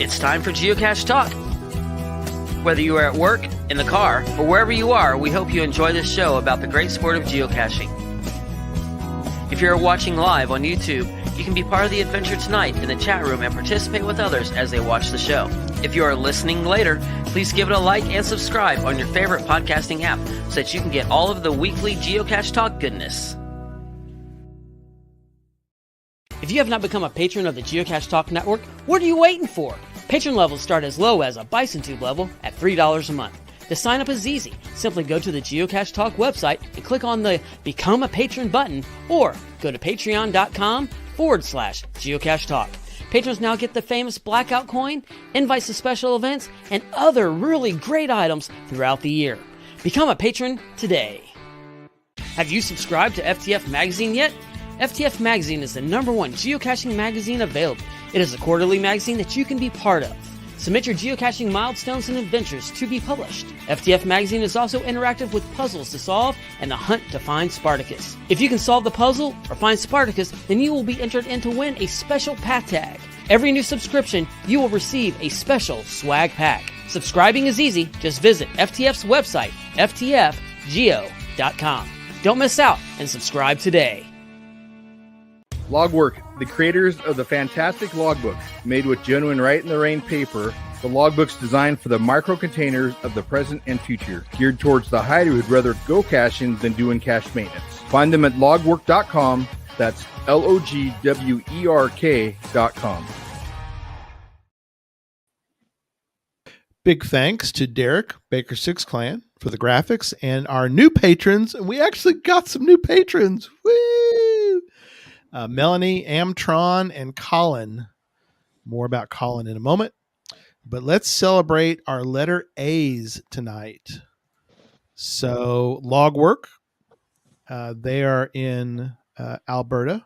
It's time for Geocache Talk. Whether you are at work, in the car, or wherever you are, we hope you enjoy this show about the great sport of geocaching. If you're watching live on YouTube, you can be part of the adventure tonight in the chat room and participate with others as they watch the show. If you are listening later, please give it a like and subscribe on your favorite podcasting app so that you can get all of the weekly Geocache Talk goodness. If you have not become a patron of the Geocache Talk Network, what are you waiting for? Patron levels start as low as a Bison Tube level at $3 a month. To sign up is easy. Simply go to the Geocache Talk website and click on the Become a Patron button, or go to patreon.com/Geocache Talk. Patrons now get the famous Blackout coin, invites to special events, and other really great items throughout the year. Become a patron today. Have you subscribed to FTF Magazine yet? FTF Magazine is the #1 geocaching magazine available. It is a quarterly magazine that you can be part of. Submit your geocaching milestones and adventures to be published. FTF Magazine is also interactive with puzzles to solve and the hunt to find Spartacus. If you can solve the puzzle or find Spartacus, then you will be entered in to win a special pack tag. Every new subscription, you will receive a special swag pack. Subscribing is easy. Just visit FTF's website, ftfgeo.com. Don't miss out and subscribe today. Logwork, the creators of the fantastic logbooks made with genuine write-in-the-rain paper. The logbooks designed for the micro-containers of the present and future, geared towards the hider who'd rather go caching than doing cache maintenance. Find them at logwork.com. That's LOGWERK.com. Big thanks to Derek, Baker 6 Clan, for the graphics and our new patrons. And we actually got some new patrons. Woo! Melanie, Amtron, and Colin. More about Colin in a moment. But let's celebrate our letter A's tonight. So, Logwork, they are in Alberta.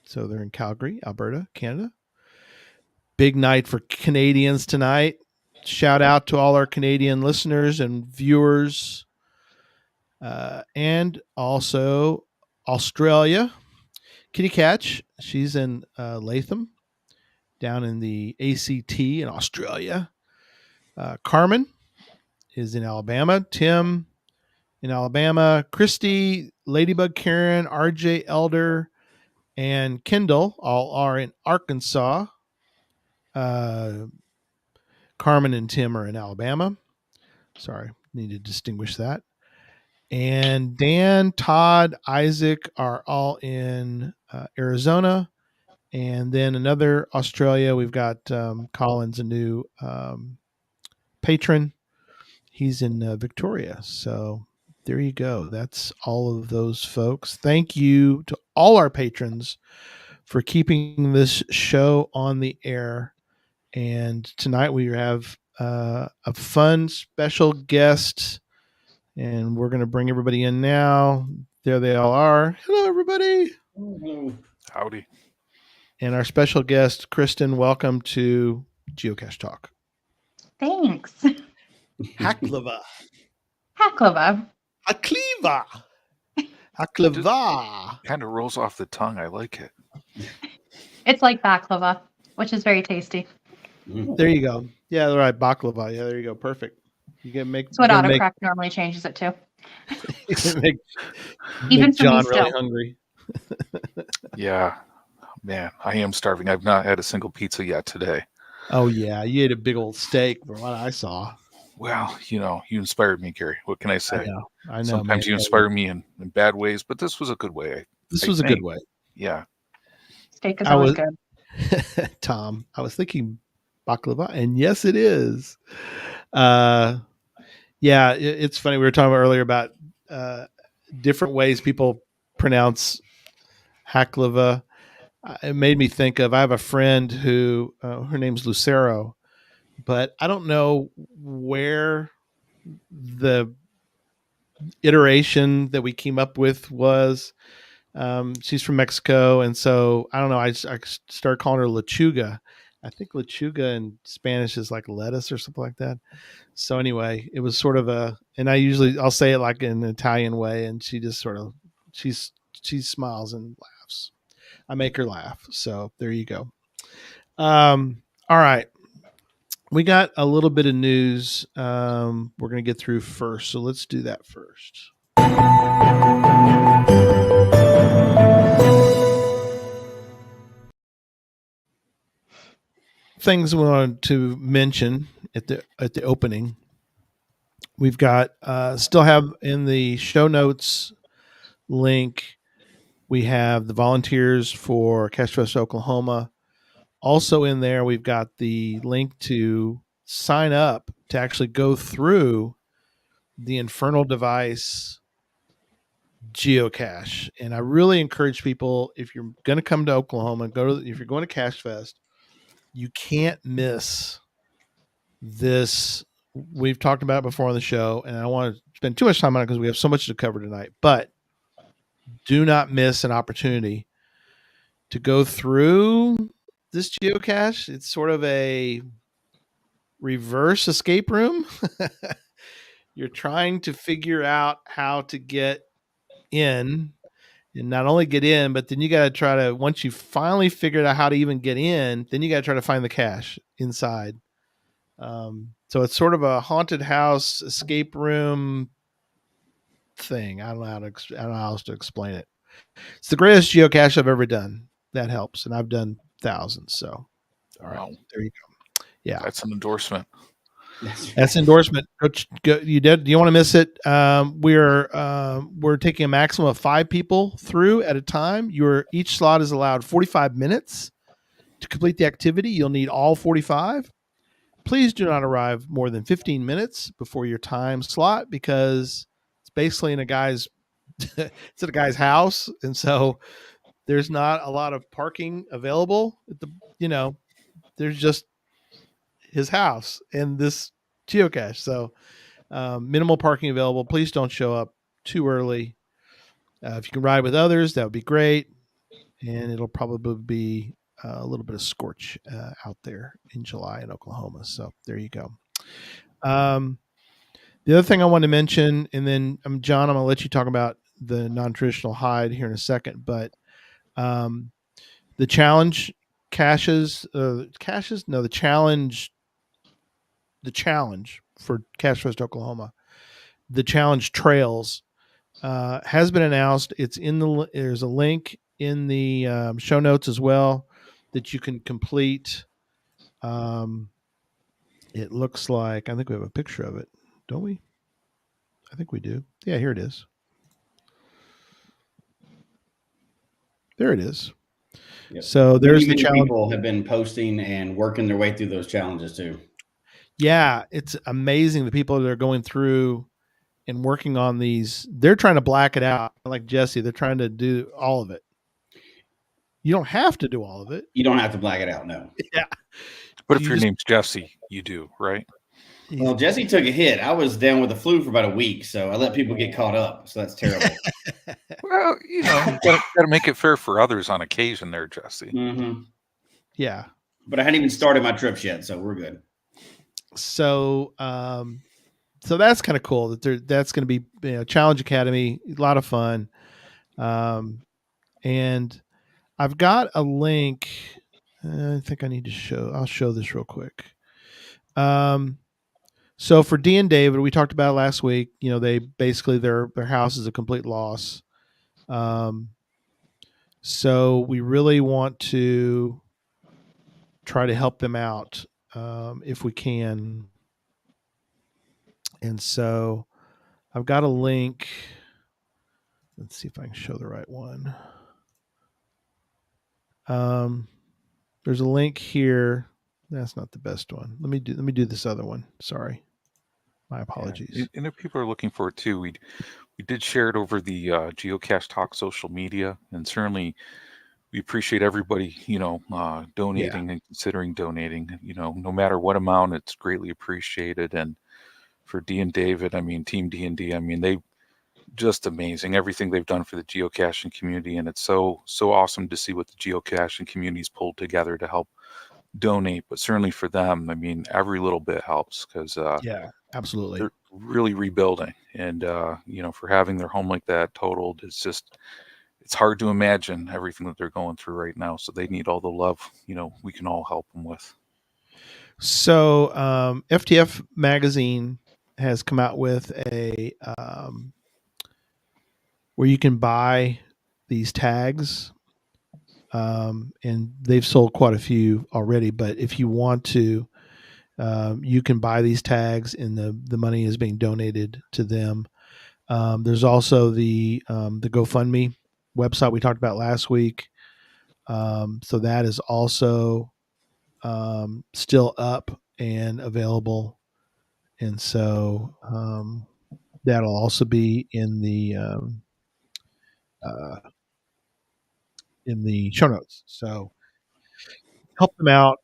So they're in Calgary, Alberta, Canada. Big night for Canadians tonight. Shout out to all our Canadian listeners and viewers. And also Australia. Kitty Catch, she's in Latham, down in the ACT in Australia. Carmen is in Alabama. Tim in Alabama. Christy, Ladybug Karen, RJ Elder, and Kendall all are in Arkansas. Carmen and Tim are in Alabama. Sorry, need to distinguish that. And Dan, Todd, Isaac are all in Arizona. And then another Australia, we've got Collins, a new patron. He's in Victoria. So there you go. That's all of those folks. Thank you to all our patrons for keeping this show on the air. And tonight we have a fun special guest. And we're going to bring everybody in now. There they all are. Hello, everybody. Hello. Howdy. And our special guest, Kristin, welcome to Geocache Talk. Thanks. Hakliva. Hakliva. Hakliva. Hakliva. Kind of rolls off the tongue. I like it. It's like baklava, which is very tasty. There you go. Yeah, right. Baklava. Yeah, there you go. Perfect. You can make. That's what autocorrect normally changes it to. make Even for John me really still. hungry. Yeah. Man, I am starving. I've not had a single pizza yet today. Oh, yeah. You ate a big old steak from what I saw. Well, you inspired me, Gary. What can I say? I know. Sometimes you inspire me in bad ways, but this was a good way. This was a good way. Yeah. Steak is always good. Tom, I was thinking baklava, and yes, it is. Yeah, it's funny. We were talking earlier about different ways people pronounce Hakliva. It made me think of, I have a friend who, her name's Lucero, but I don't know where the iteration that we came up with was. She's from Mexico, and so I don't know. I started calling her lechuga. I think lechuga in Spanish is like lettuce or something like that. So anyway, it was sort of and I'll say it like in an Italian way, and she just sort of she smiles and laughs. I make her laugh. So there you go. All right. we got a little bit of news we're going to get through first. So let's do that first. Things we wanted to mention at the opening. We've got still have in the show notes link. We have the volunteers for Cash Fest Oklahoma. Also in there, we've got the link to sign up to actually go through the Infernal Device geocache. And I really encourage people, if you're going to come to Oklahoma, if you're going to Cache Fest, you can't miss this. We've talked about it before on the show, and I don't want to spend too much time on it because we have so much to cover tonight, but do not miss an opportunity to go through this geocache. It's sort of a reverse escape room. You're trying to figure out how to get in, and not only get in, but then you got to try to, once you finally figured out how to even get in, then you got to try to find the cache inside. So it's sort of a haunted house escape room thing. I don't know how else to explain it. It's the greatest geocache I've ever done. That helps, and I've done thousands. So, all right, there you go. Yeah, that's an endorsement. That's endorsement. You did. You want to miss it? We're taking a maximum of 5 people through at a time. Each slot is allowed 45 minutes to complete the activity. You'll need all 45. Please do not arrive more than 15 minutes before your time slot, because it's basically in a guy's it's at a guy's house, and so there's not a lot of parking available at there's just his house and this geocache. So minimal parking available. Please don't show up too early. If you can ride with others, that would be great. And it'll probably be a little bit of scorch out there in July in Oklahoma. So there you go. The other thing I want to mention, and then John, I'm going to let you talk about the non-traditional hide here in a second, but the challenge the challenge for Cache Fest Oklahoma, the challenge trails has been announced. There's a link in the show notes as well that you can complete. It looks like, I think we have a picture of it, don't we? I think we do. Yeah, here it is. There it is. Yep. So there's many the challenge. People have been posting and working their way through those challenges too. Yeah, it's amazing the people that are going through and working on these. They're trying to black it out. Like Jesse, they're trying to do all of it. You don't have to do all of it. You don't have to black it out, no. Yeah. But if your name's Jesse, you do, right? Well, Jesse took a hit. I was down with the flu for about a week, so I let people get caught up. So that's terrible. Well, you got to make it fair for others on occasion there, Jesse. Mm-hmm. Yeah. But I hadn't even started my trips yet, so we're good. So, so that's kind of cool that's going to be Challenge Academy, a lot of fun. And I've got a link. I think I need to I'll show this real quick. So for Dee and David, we talked about it last week. They basically their house is a complete loss. So we really want to try to help them out if we can. And so I've got a link. Let's see if I can show the right one. There's a link here. That's not the best one. Let me do this other one. Sorry. My apologies. Yeah. And if people are looking for it too, we did share it over the Geocache Talk social media, and certainly we appreciate everybody, donating and considering donating. No matter what amount, it's greatly appreciated. And for Dee and David, Team D&D, they just amazing everything they've done for the geocaching community, and it's so awesome to see what the geocaching community's pulled together to help donate. But certainly for them, every little bit helps, because yeah, absolutely, they're really rebuilding, and for having their home like that totaled, it's hard to imagine everything that they're going through right now. So they need all the love we can all help them with. So FTF magazine has come out with a where you can buy these tags, and they've sold quite a few already. But if you want to, you can buy these tags, and the money is being donated to them. There's also the GoFundMe website we talked about last week. So that is also still up and available, and so that'll also be in the show notes. So help them out.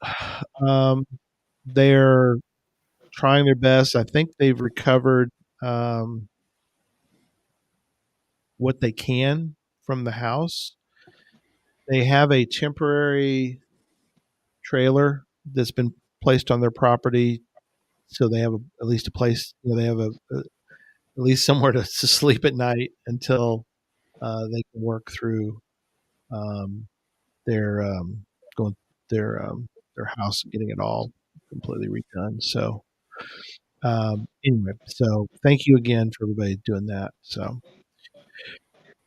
They're trying their best. I think they've recovered what they can from the house. They have a temporary trailer that's been placed on their property, so they have at least a place. They have at least somewhere to sleep at night until they can work through their going their house and getting it all completely redone. So anyway, so thank you again for everybody doing that. So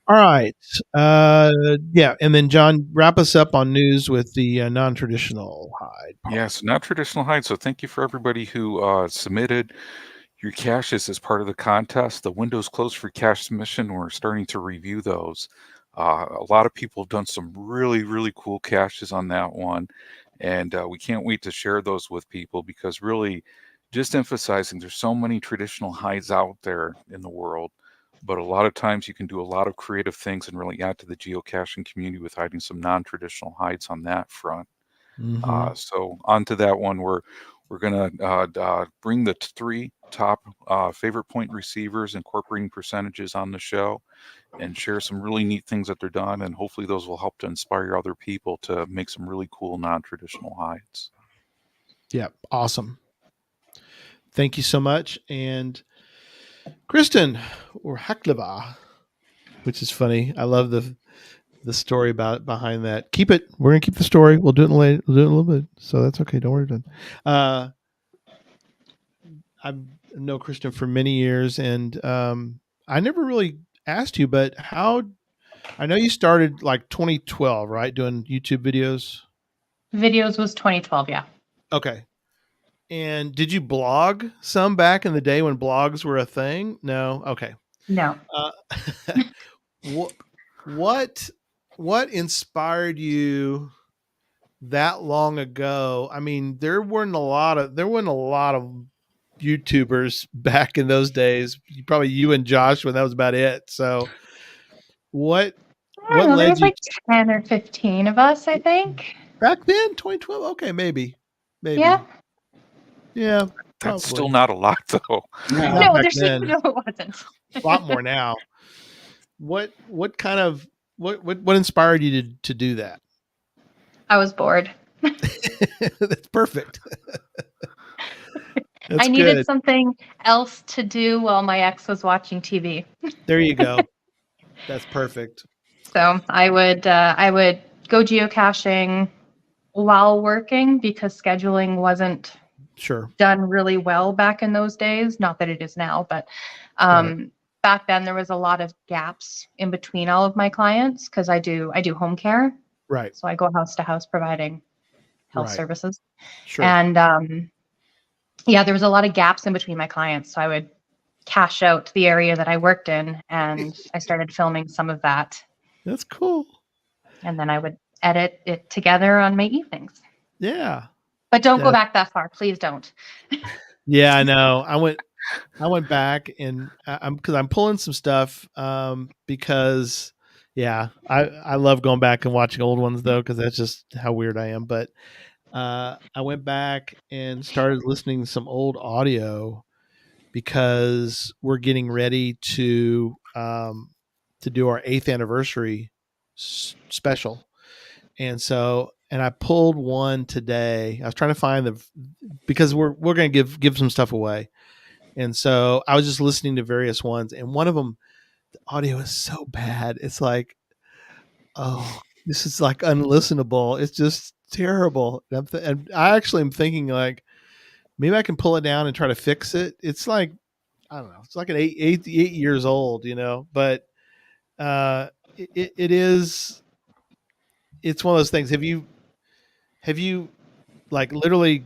all right, yeah, and then John, wrap us up on news with the non-traditional hide. Yes, not traditional hide. So thank you for everybody who submitted your caches as part of the contest. The window's closed for cache submission. We're starting to review those. A lot of people have done some really, really cool caches on that one. And we can't wait to share those with people, because really just emphasizing there's so many traditional hides out there in the world. But a lot of times you can do a lot of creative things and really add to the geocaching community with hiding some non-traditional hides on that front. Mm-hmm. So onto that one, we're going to bring the 3 top favorite point receivers, incorporating percentages on the show, and share some really neat things that they're done. And hopefully those will help to inspire other people to make some really cool non-traditional hides. Yeah, awesome. Thank you so much. And Kristin, or Hakliva, which is funny. I love the story behind that. Keep it. We're gonna keep the story. We'll do it later. We'll do it in a little bit. So that's okay. Don't worry. I've known Kristin for many years, and I never really asked you, but how? I know you started like 2012, right? Doing YouTube videos. Videos was 2012, yeah. Okay. And did you blog some back in the day when blogs were a thing? No. Okay. No. What inspired you that long ago? I mean, there weren't a lot of YouTubers back in those days. Probably you and Josh when that was about it. So what I don't know, led there's you like 10 or 15 of us, I think. back then? 2012. Okay, maybe. Yeah. Yeah. That's still Probably. not a lot, though. Not No, back there's then. no, it wasn't. A lot more now. What kind of what inspired you to do that? I was bored. That's perfect. That's I needed good. something else to do while my ex was watching TV. There you go. That's perfect. So I would go geocaching while working, because scheduling wasn't Sure. done really well back in those days. Not that it is now, but Right. back then there was a lot of gaps in between all of my clients, because I do home care. Right. So I go house to house providing health Right. services. Sure. And yeah, there was a lot of gaps in between my clients. So I would cash out the area that I worked in, and I started filming some of that. That's cool. And then I would edit it together on my evenings. Yeah. But don't go back that far. Please don't. Yeah, I know. I went back, and because I'm pulling some stuff because yeah, I love going back and watching old ones though, because that's just how weird I am. But I went back and started listening to some old audio, because we're getting ready to do our 8th anniversary special. And so, and I pulled one today. I was trying to find because we're going to give some stuff away. And so I was just listening to various ones, and one of them, the audio is so bad. It's like, oh, this is like unlistenable. It's just terrible. And I actually am thinking like maybe I can pull it down and try to fix it. It's like I don't know. It's like an 8 years old, but it is. It's one of those things. Have you like literally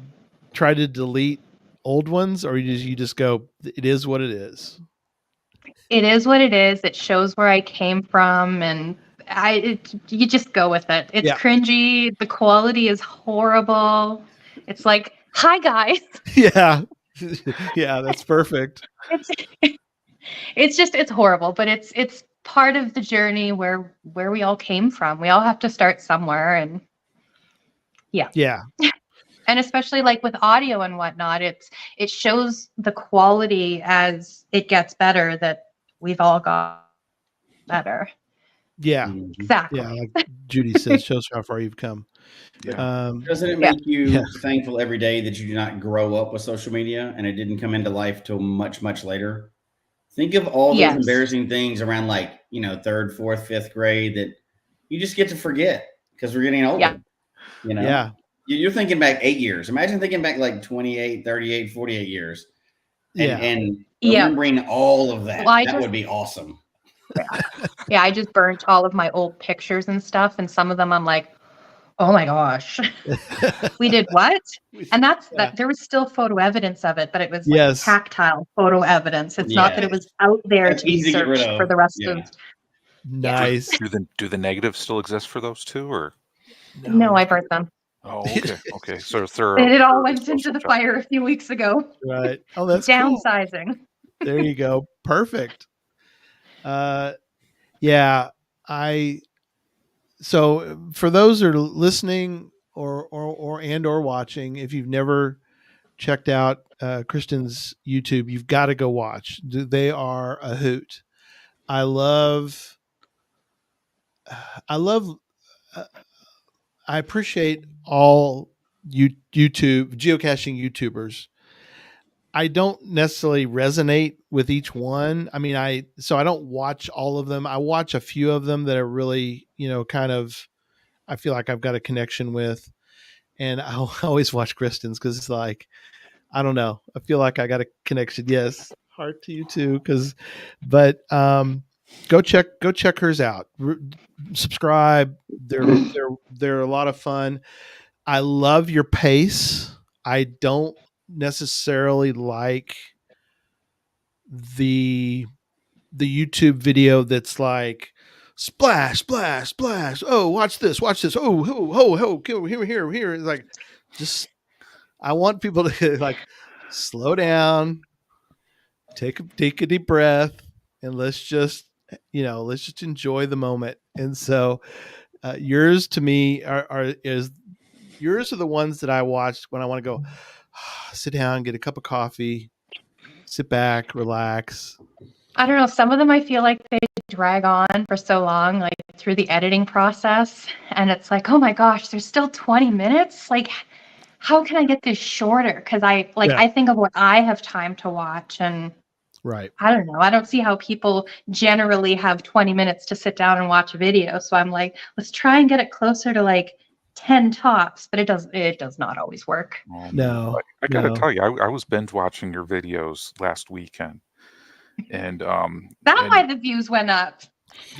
tried to delete old ones, or you just go? It is what it is. It is what it is. It shows where I came from, and you just go with it. It's cringy. The quality is horrible. It's like, hi guys. Yeah, yeah, that's perfect. It's horrible, but it's part of the journey where we all came from. We all have to start somewhere, and yeah. And especially like with audio and whatnot, it shows the quality as it gets better that we've all got better. Yeah, exactly. Yeah, like Judy says, shows how far you've come. Yeah. Doesn't it make you thankful every day that you do not grow up with social media and it didn't come into life till much, much later? Think of all those embarrassing things around like, 3rd, 4th, 5th grade that you just get to forget because we're getting older. Yeah. You're thinking back 8 years. Imagine thinking back like 28, 38, 48 years. And remembering all of that. That would be awesome. Yeah, I just burnt all of my old pictures and stuff. And some of them I'm like, oh my gosh, we did what? And that there was still photo evidence of it, but it was like tactile photo evidence. It's not that it was out there to be searched for the rest of. Nice. Do the negatives still exist for those two, or? No, I burnt them. Oh, okay. Okay. So thorough. It all went into the fire a few weeks ago. Right. Oh, that's downsizing. Cool. There you go. Perfect. So for those that are listening or watching, if you've never checked out Kristin's YouTube, you've got to go watch. They are a hoot. I appreciate all YouTube geocaching YouTubers. I don't necessarily resonate with each one. I mean, I don't watch all of them. I watch a few of them that are really, kind of, I feel like I've got a connection with, and I always watch Kristin's because it's like, I don't know. I feel like I got a connection. Yes. Heart to you too. But go check hers out. Subscribe. They're a lot of fun. I love your pace. I don't necessarily like the YouTube video that's like splash, splash, splash. Oh, watch this. Oh, here. It's like, just, I want people to like slow down, take a deep breath, and let's just enjoy the moment. And so yours to me yours are the ones that I watched when I want to go sit down, get a cup of coffee, sit back, relax. I don't know. Some of them I feel like they drag on for so long, like through the editing process. And it's like, oh my gosh, there's still 20 minutes. Like, how can I get this shorter? Because I think of what I have time to watch, and right. I don't know. I don't see how people generally have 20 minutes to sit down and watch a video. So I'm like, let's try and get it closer to like 10 tops, but it does not always work. No, I gotta tell you, I was binge watching your videos last weekend, and why the views went up.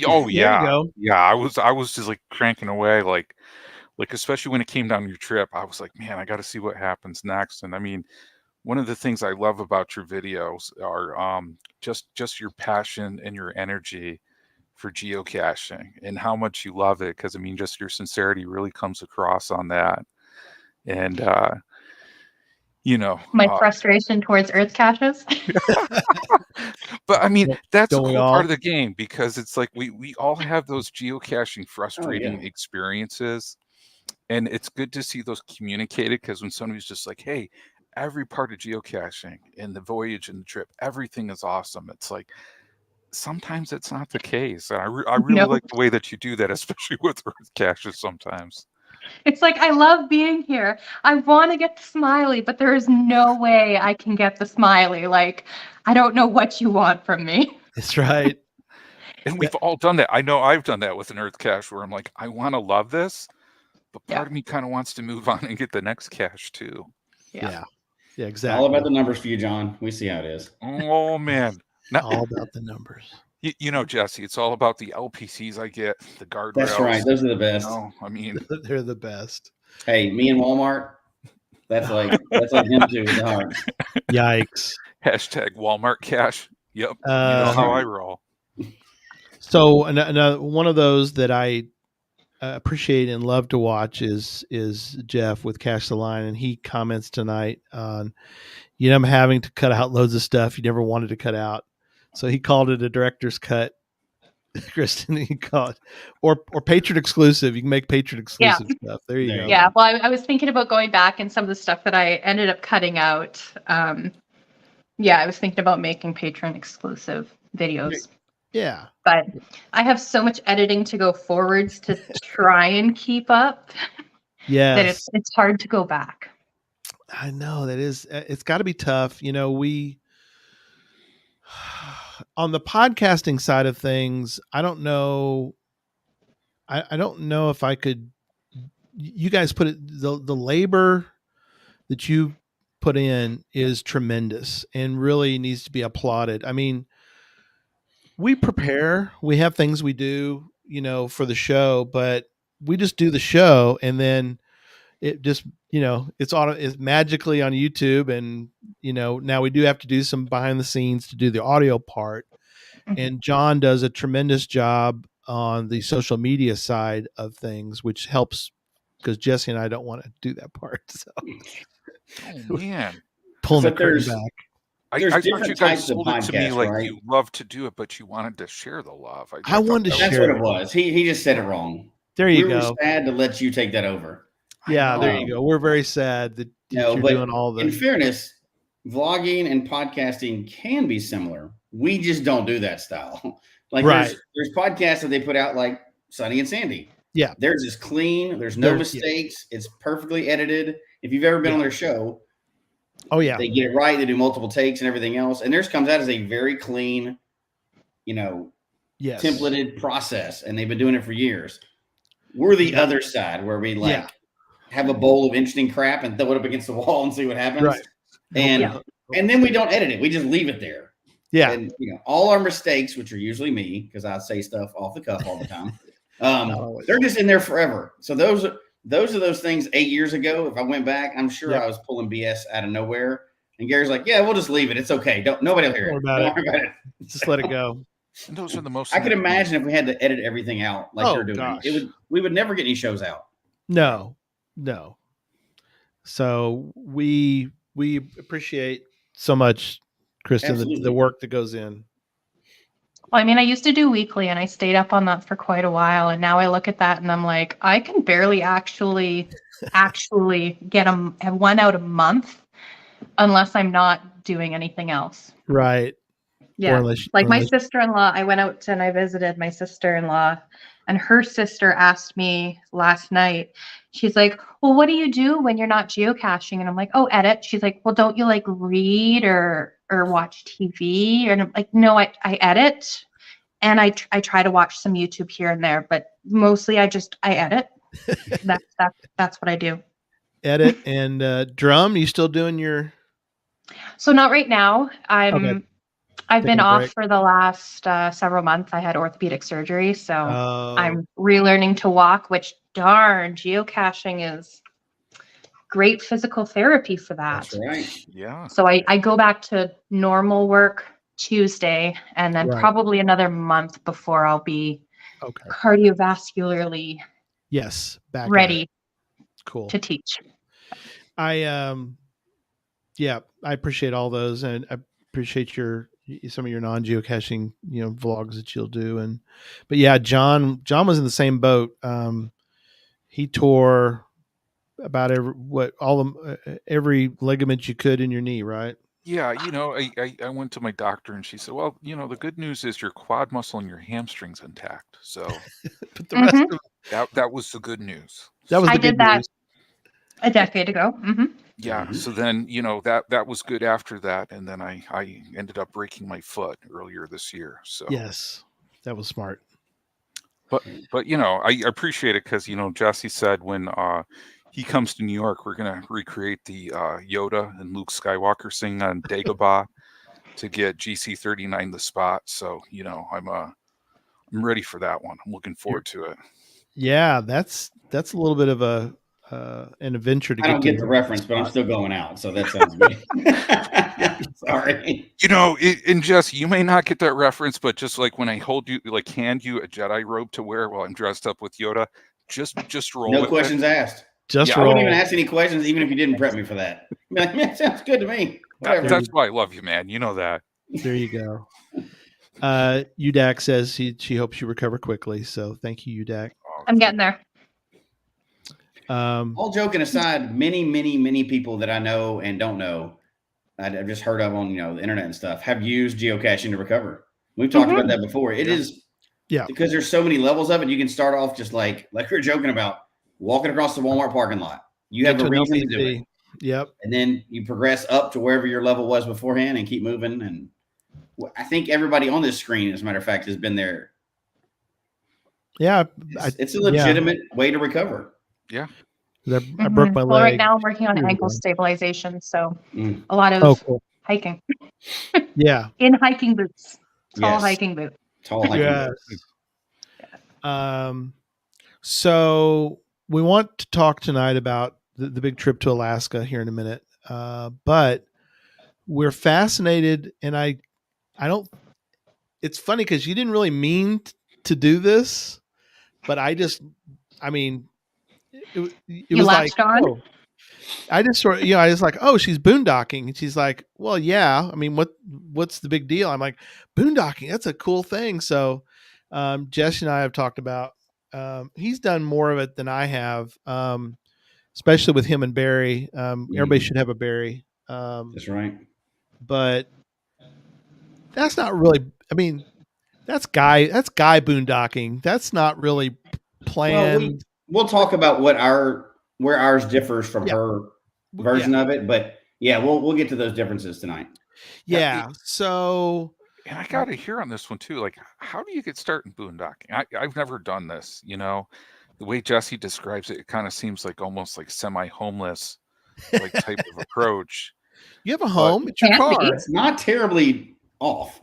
Oh yeah, I was just like cranking away, like especially when it came down your trip, I was like, man, I got to see what happens next. And I mean, one of the things I love about your videos are just your passion and your energy for geocaching and how much you love it. Because I mean, just your sincerity really comes across on that. And my frustration towards earth caches. But I mean, that's a cool part of the game, because it's like we all have those geocaching frustrating experiences, and it's good to see those communicated. Because when somebody's just like, hey, every part of geocaching and the voyage and the trip, everything is awesome, it's like, sometimes it's not the case. And I really like the way that you do that, especially with earth caches sometimes. It's like, I love being here. I want to get the smiley, but there is no way I can get the smiley. Like, I don't know what you want from me. That's right. And we've all done that. I know I've done that with an earth cache where I'm like, I want to love this, But part of me kind of wants to move on and get the next cache too. Yeah, exactly. All about the numbers for you, John. We see how it is. Oh man, all about the numbers. You know, Jesse, it's all about the LPCs I get, the guardrails. That's right. Those are the best. I mean, they're the best. Hey, me and Walmart. That's like him too. With the heart. Yikes. Hashtag Walmart cash. Yep. You know how I roll. So another one of those that I appreciate and love to watch is Jeff with Cache the Line, and he comments tonight on, I'm having to cut out loads of stuff you never wanted to cut out. So he called it a director's cut. Kristin, he called it, or patron exclusive. You can make patron exclusive stuff. There you go. Yeah. Well, I was thinking about going back and some of the stuff that I ended up cutting out. I was thinking about making patron exclusive videos. Yeah. But I have so much editing to go forwards to try and keep up. Yeah. That it's hard to go back. I know that is. It's got to be tough. We on the podcasting side of things, I don't know. I don't know if I could. You guys put it. The labor that you put in is tremendous and really needs to be applauded. I mean, we prepare. We have things we do, for the show, but we just do the show and then it just, it's magically on YouTube. And, now we do have to do some behind the scenes to do the audio part. And John does a tremendous job on the social media side of things, which helps because Jesse and I don't want to do that part. So, oh man, pulling the curtain back. I thought you guys sold it to me like you love to do it, but you wanted to share the love. I wanted to share. That's what it was. He just said it wrong. There you go. We were sad to let you take that over. Yeah, there you go. We're very sad that you're doing all the. In fairness, vlogging and podcasting can be similar. We just don't do that style. There's podcasts that they put out like Sunny and Sandy. Yeah. Theirs is clean. There's no mistakes. Yeah. It's perfectly edited. If you've ever been on their show, they get it right. They do multiple takes and everything else. And theirs comes out as a very clean, templated process. And they've been doing it for years. We're the other side where we have a bowl of interesting crap and throw it up against the wall and see what happens. Right. And then we don't edit it. We just leave it there. Yeah. And all our mistakes, which are usually me, because I say stuff off the cuff all the time, they're just in there forever. So those are those things 8 years ago. If I went back, I'm sure I was pulling BS out of nowhere. And Gary's like, "Yeah, we'll just leave it. It's okay. Nobody will hear it. Don't worry about it. Just let it go." And those are the most. I could imagine if we had to edit everything out like you're doing, we would never get any shows out. No. So we appreciate so much, Kristin, the work that goes in. Well, I mean, I used to do weekly and I stayed up on that for quite a while. And now I look at that and I'm like, I can barely actually get one out a month unless I'm not doing anything else. Right. Yeah. My sister-in-law, I went out and I visited my sister-in-law and her sister asked me last night, she's like, well, what do you do when you're not geocaching? And I'm like, oh, edit. She's like, well, don't you read or watch TV? And I'm like, no, I edit and I try to watch some YouTube here and there, but mostly I edit. That's what I do. Edit and drum. You still doing your? So not right now. I've been off for the last several months. I had orthopedic surgery, so I'm relearning to walk, which darn, geocaching is great physical therapy for that. That's right. Yeah. So I go back to normal work Tuesday and then probably another month before I'll be cardiovascularly back ready to teach. I appreciate all those and I appreciate some of your non-geocaching, vlogs that you'll do. But John was in the same boat. He tore about every ligament you could in your knee, right? Yeah. I went to my doctor and she said, well, the good news is your quad muscle and your hamstring's intact. So but the rest of that was the good news. That was the good news. A decade ago. Mm-hmm. Yeah. So then, that was good after that. And then I ended up breaking my foot earlier this year. So yes, that was smart. But you know, I appreciate it because you know Jesse said when he comes to New York, we're gonna recreate the Yoda and Luke Skywalker singing on Dagobah to get GC39 the spot. So you know, I'm ready for that one. I'm looking forward to it. Yeah, that's a little bit of an adventure to I get. don't get the reference, but I'm still going out, so that sounds good. Sorry. You know, and Jesse, you may not get that reference, but just like when I hand you a Jedi robe to wear while I'm dressed up with Yoda, just roll. No questions asked. Just I wouldn't even ask any questions, even if you didn't prep me for that. That sounds good to me. That's why I love you, man. You know that. There you go. UDAC says she hopes you recover quickly. So thank you, UDAC. I'm getting there. All joking aside, many people that I know and don't know, I've just heard of on the internet and stuff, have used geocaching to recover. We've talked about that before. It is because there's so many levels of it. You can start off just like we were joking about walking across the Walmart parking lot. You have a reason to do it. Yep. And then you progress up to wherever your level was beforehand and keep moving. And I think everybody on this screen, as a matter of fact, has been there. Yeah. It's a legitimate way to recover. Yeah. I broke my leg. Well, right now I'm working on ankle stabilization. So a lot of hiking. Yeah. In hiking boots. Tall hiking boots. Tall hiking boots. So we want to talk tonight about the big trip to Alaska here in a minute. But we're fascinated, and I don't, it's funny because you didn't really mean to do this, but it was like, oh, I just sort of, I was like, oh, she's boondocking. And she's like, well, yeah. I mean, what's the big deal? I'm like, boondocking, that's a cool thing. So Jess and I have talked about, he's done more of it than I have, especially with him and Barry. Everybody should have a Barry. That's right. But that's not really, that's guy boondocking. That's not really planned. Well, we'll talk about where ours differs from her version of it, but we'll get to those differences tonight. Yeah. So, and I got to hear on this one too. Like, how do you get started boondocking? I've never done this. The way Jesse describes it, it kind of seems like almost like semi-homeless like type of approach. You have a home. It's your car. It's not terribly off.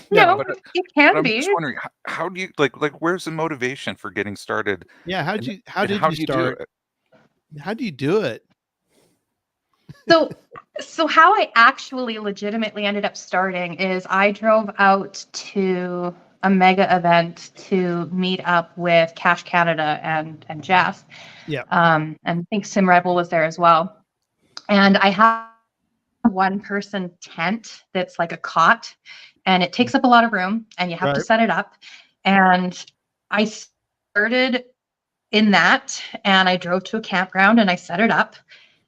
No, it can I'm be. just wondering, how do you like where's the motivation for getting started? Yeah, how did you start? How do you do it? So how I actually legitimately ended up starting is I drove out to a mega event to meet up with Cache Canada and Jeff. Yeah. And I think Sim Rebel was there as well. And I have one person tent that's like a cot, and it takes up a lot of room, and you have to set it up. And I started in that, and I drove to a campground and I set it up,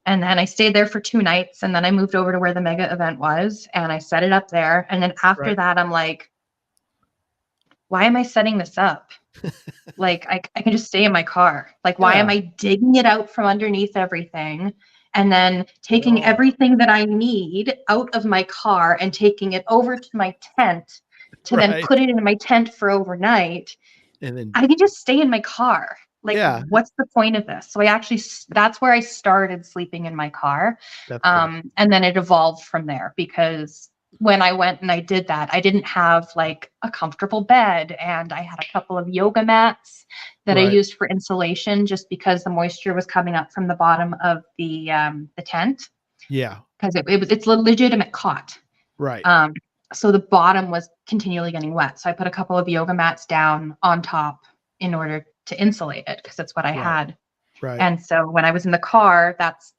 and then I stayed there for 2 nights, and then I moved over to where the mega event was, and I set it up there. And then after that, I'm like, why am I setting this up? Like, I can just stay in my car. Like, why am I digging it out from underneath everything and then taking everything that I need out of my car and taking it over to my tent to then put it in my tent for overnight? And then I can just stay in my car. Like, what's the point of this? So that's where I started sleeping in my car. And then it evolved from there, because when I went and I did that, I didn't have like a comfortable bed, and I had a couple of yoga mats that I used for insulation, just because the moisture was coming up from the bottom of the tent. Yeah. Because it's a legitimate cot. Right. So the bottom was continually getting wet. So I put a couple of yoga mats down on top in order to insulate it, because that's what I had. Right. And so when I was in the car, that's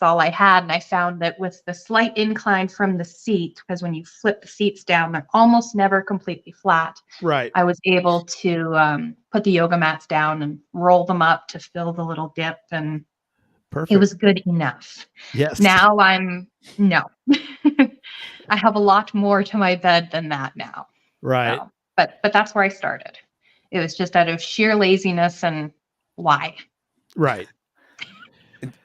all I had. And I found that with the slight incline from the seat, because when you flip the seats down, they're almost never completely flat. Right. I was able to put the yoga mats down and roll them up to fill the little dip, and perfect. It was good enough. Yes. Now I have a lot more to my bed than that now. Right. So, but that's where I started. It was just out of sheer laziness and why. Right.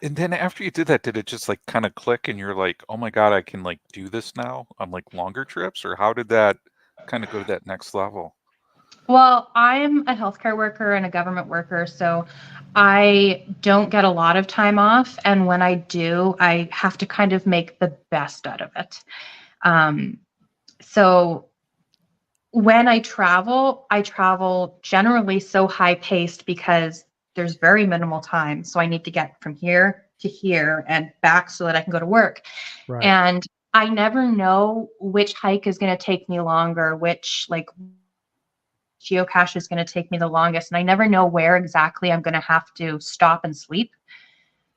And then after you did that, did it just like kind of click and you're like, oh my God, I can like do this now on like longer trips? Or how did that kind of go to that next level? Well, I'm a healthcare worker and a government worker, so I don't get a lot of time off. And when I do, I have to kind of make the best out of it. So when I travel generally so high paced because there's very minimal time. So I need to get from here to here and back so that I can go to work. Right. And I never know which hike is going to take me longer, which like geocache is going to take me the longest. And I never know where exactly I'm going to have to stop and sleep.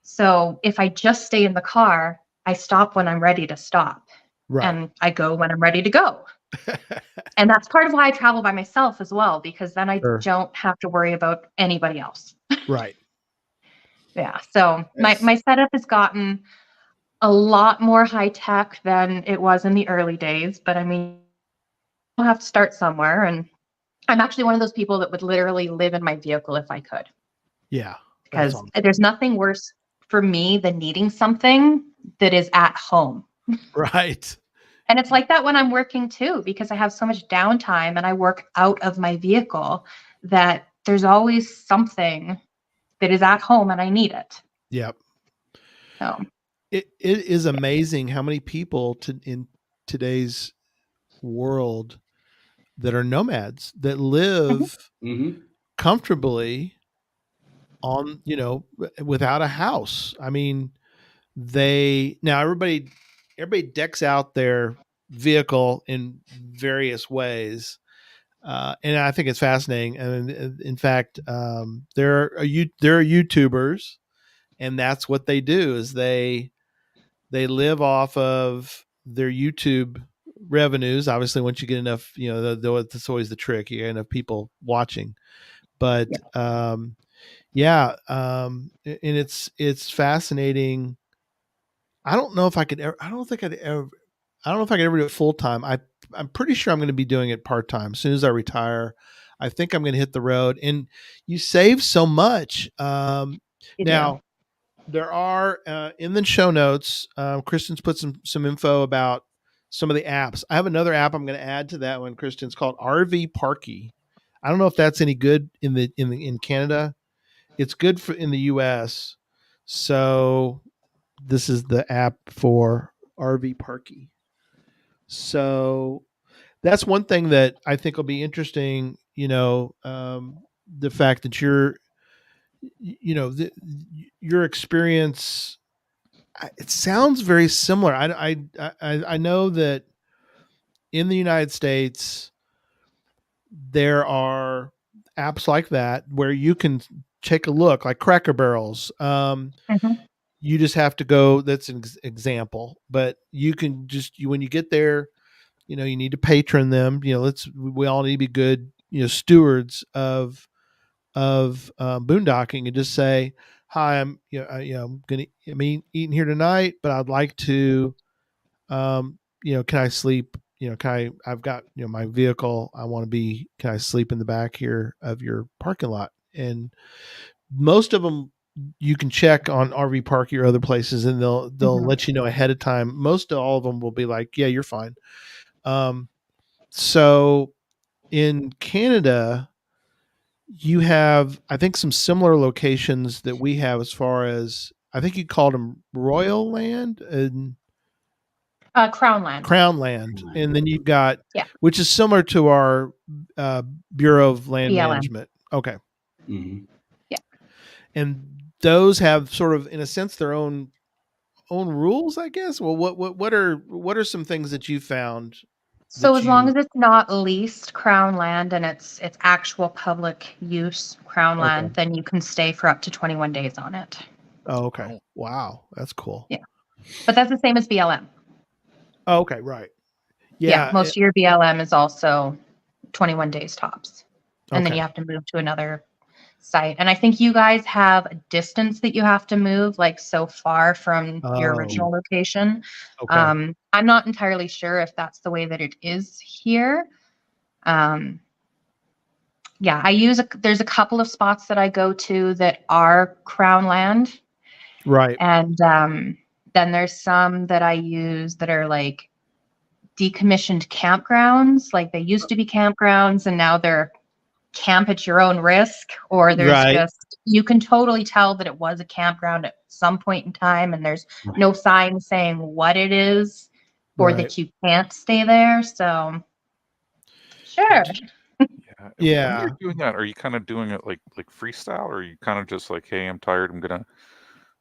So if I just stay in the car, I stop when I'm ready to stop. Right. And I go when I'm ready to go. And that's part of why I travel by myself as well, because then I don't have to worry about anybody else. Right. Yeah. So my setup has gotten a lot more high tech than it was in the early days. But I mean, I'll have to start somewhere. And I'm actually one of those people that would literally live in my vehicle if I could. Yeah. Because there's nothing worse for me than needing something that is at home. Right. And it's like that when I'm working too, because I have so much downtime and I work out of my vehicle that there's always something that is at home and I need it. Yep. So it is amazing how many people in today's world that are nomads that live comfortably on, without a house. I mean, everybody decks out their vehicle in various ways. And I think it's fascinating. And in fact, there are YouTubers, and that's what they do is they live off of their YouTube revenues. Obviously, once you get enough, that's always the trick. You get enough people watching, but and it's fascinating. I don't know if I could ever. I don't know if I could ever do it full time. I'm pretty sure I'm going to be doing it part time as soon as I retire. I think I'm going to hit the road, and you save so much. Now, there are in the show notes. Kristin's put some info about some of the apps. I have another app I'm going to add to that one, Kristin. It's called RV Parky. I don't know if that's any good in Canada. It's good in the US. So this is the app for RV Parky. So that's one thing that I think will be interesting. The fact that your experience, it sounds very similar. I know that in the United States there are apps like that where you can take a look, like Cracker Barrels. You just have to go. That's an example, but you can when you get there, you need to patron them. We all need to be good, stewards of boondocking, and just say, hi, I'm eating here tonight, but I'd like to, can I sleep? I've got, my vehicle. Can I sleep in the back here of your parking lot? And most of them you can check on RV Parky or other places, and they'll let you know ahead of time. Most of all of them will be like, yeah, you're fine. So in Canada, you have, I think, some similar locations that we have, as far as, I think you called them Royal Land and Crown Land. Crown Land. And then you've got, which is similar to our Bureau of Land BLM. Management. Okay. Mm-hmm. Yeah. And those have sort of, in a sense, their own rules, I guess. Well, what are some things that you found? So as long as it's not leased Crown Land and it's actual public use Crown Land, then you can stay for up to 21 days on it. Oh, okay. Wow. That's cool. Yeah. But that's the same as BLM. Oh, okay. Right. Yeah. Most of your BLM is also 21 days tops. And then you have to move to another site. And I think you guys have a distance that you have to move, like so far from your original location. Okay. I'm not entirely sure if that's the way that it is here. There's a couple of spots that I go to that are Crown Land. Right. And then there's some that I use that are like decommissioned campgrounds. Like they used to be campgrounds and now they're camp at your own risk, or there's just, you can totally tell that it was a campground at some point in time, and there's no sign saying what it is, or that you can't stay there. So, sure. Yeah. When you're doing that, are you kind of doing it like freestyle, or are you kind of just like, hey, I'm tired, I'm gonna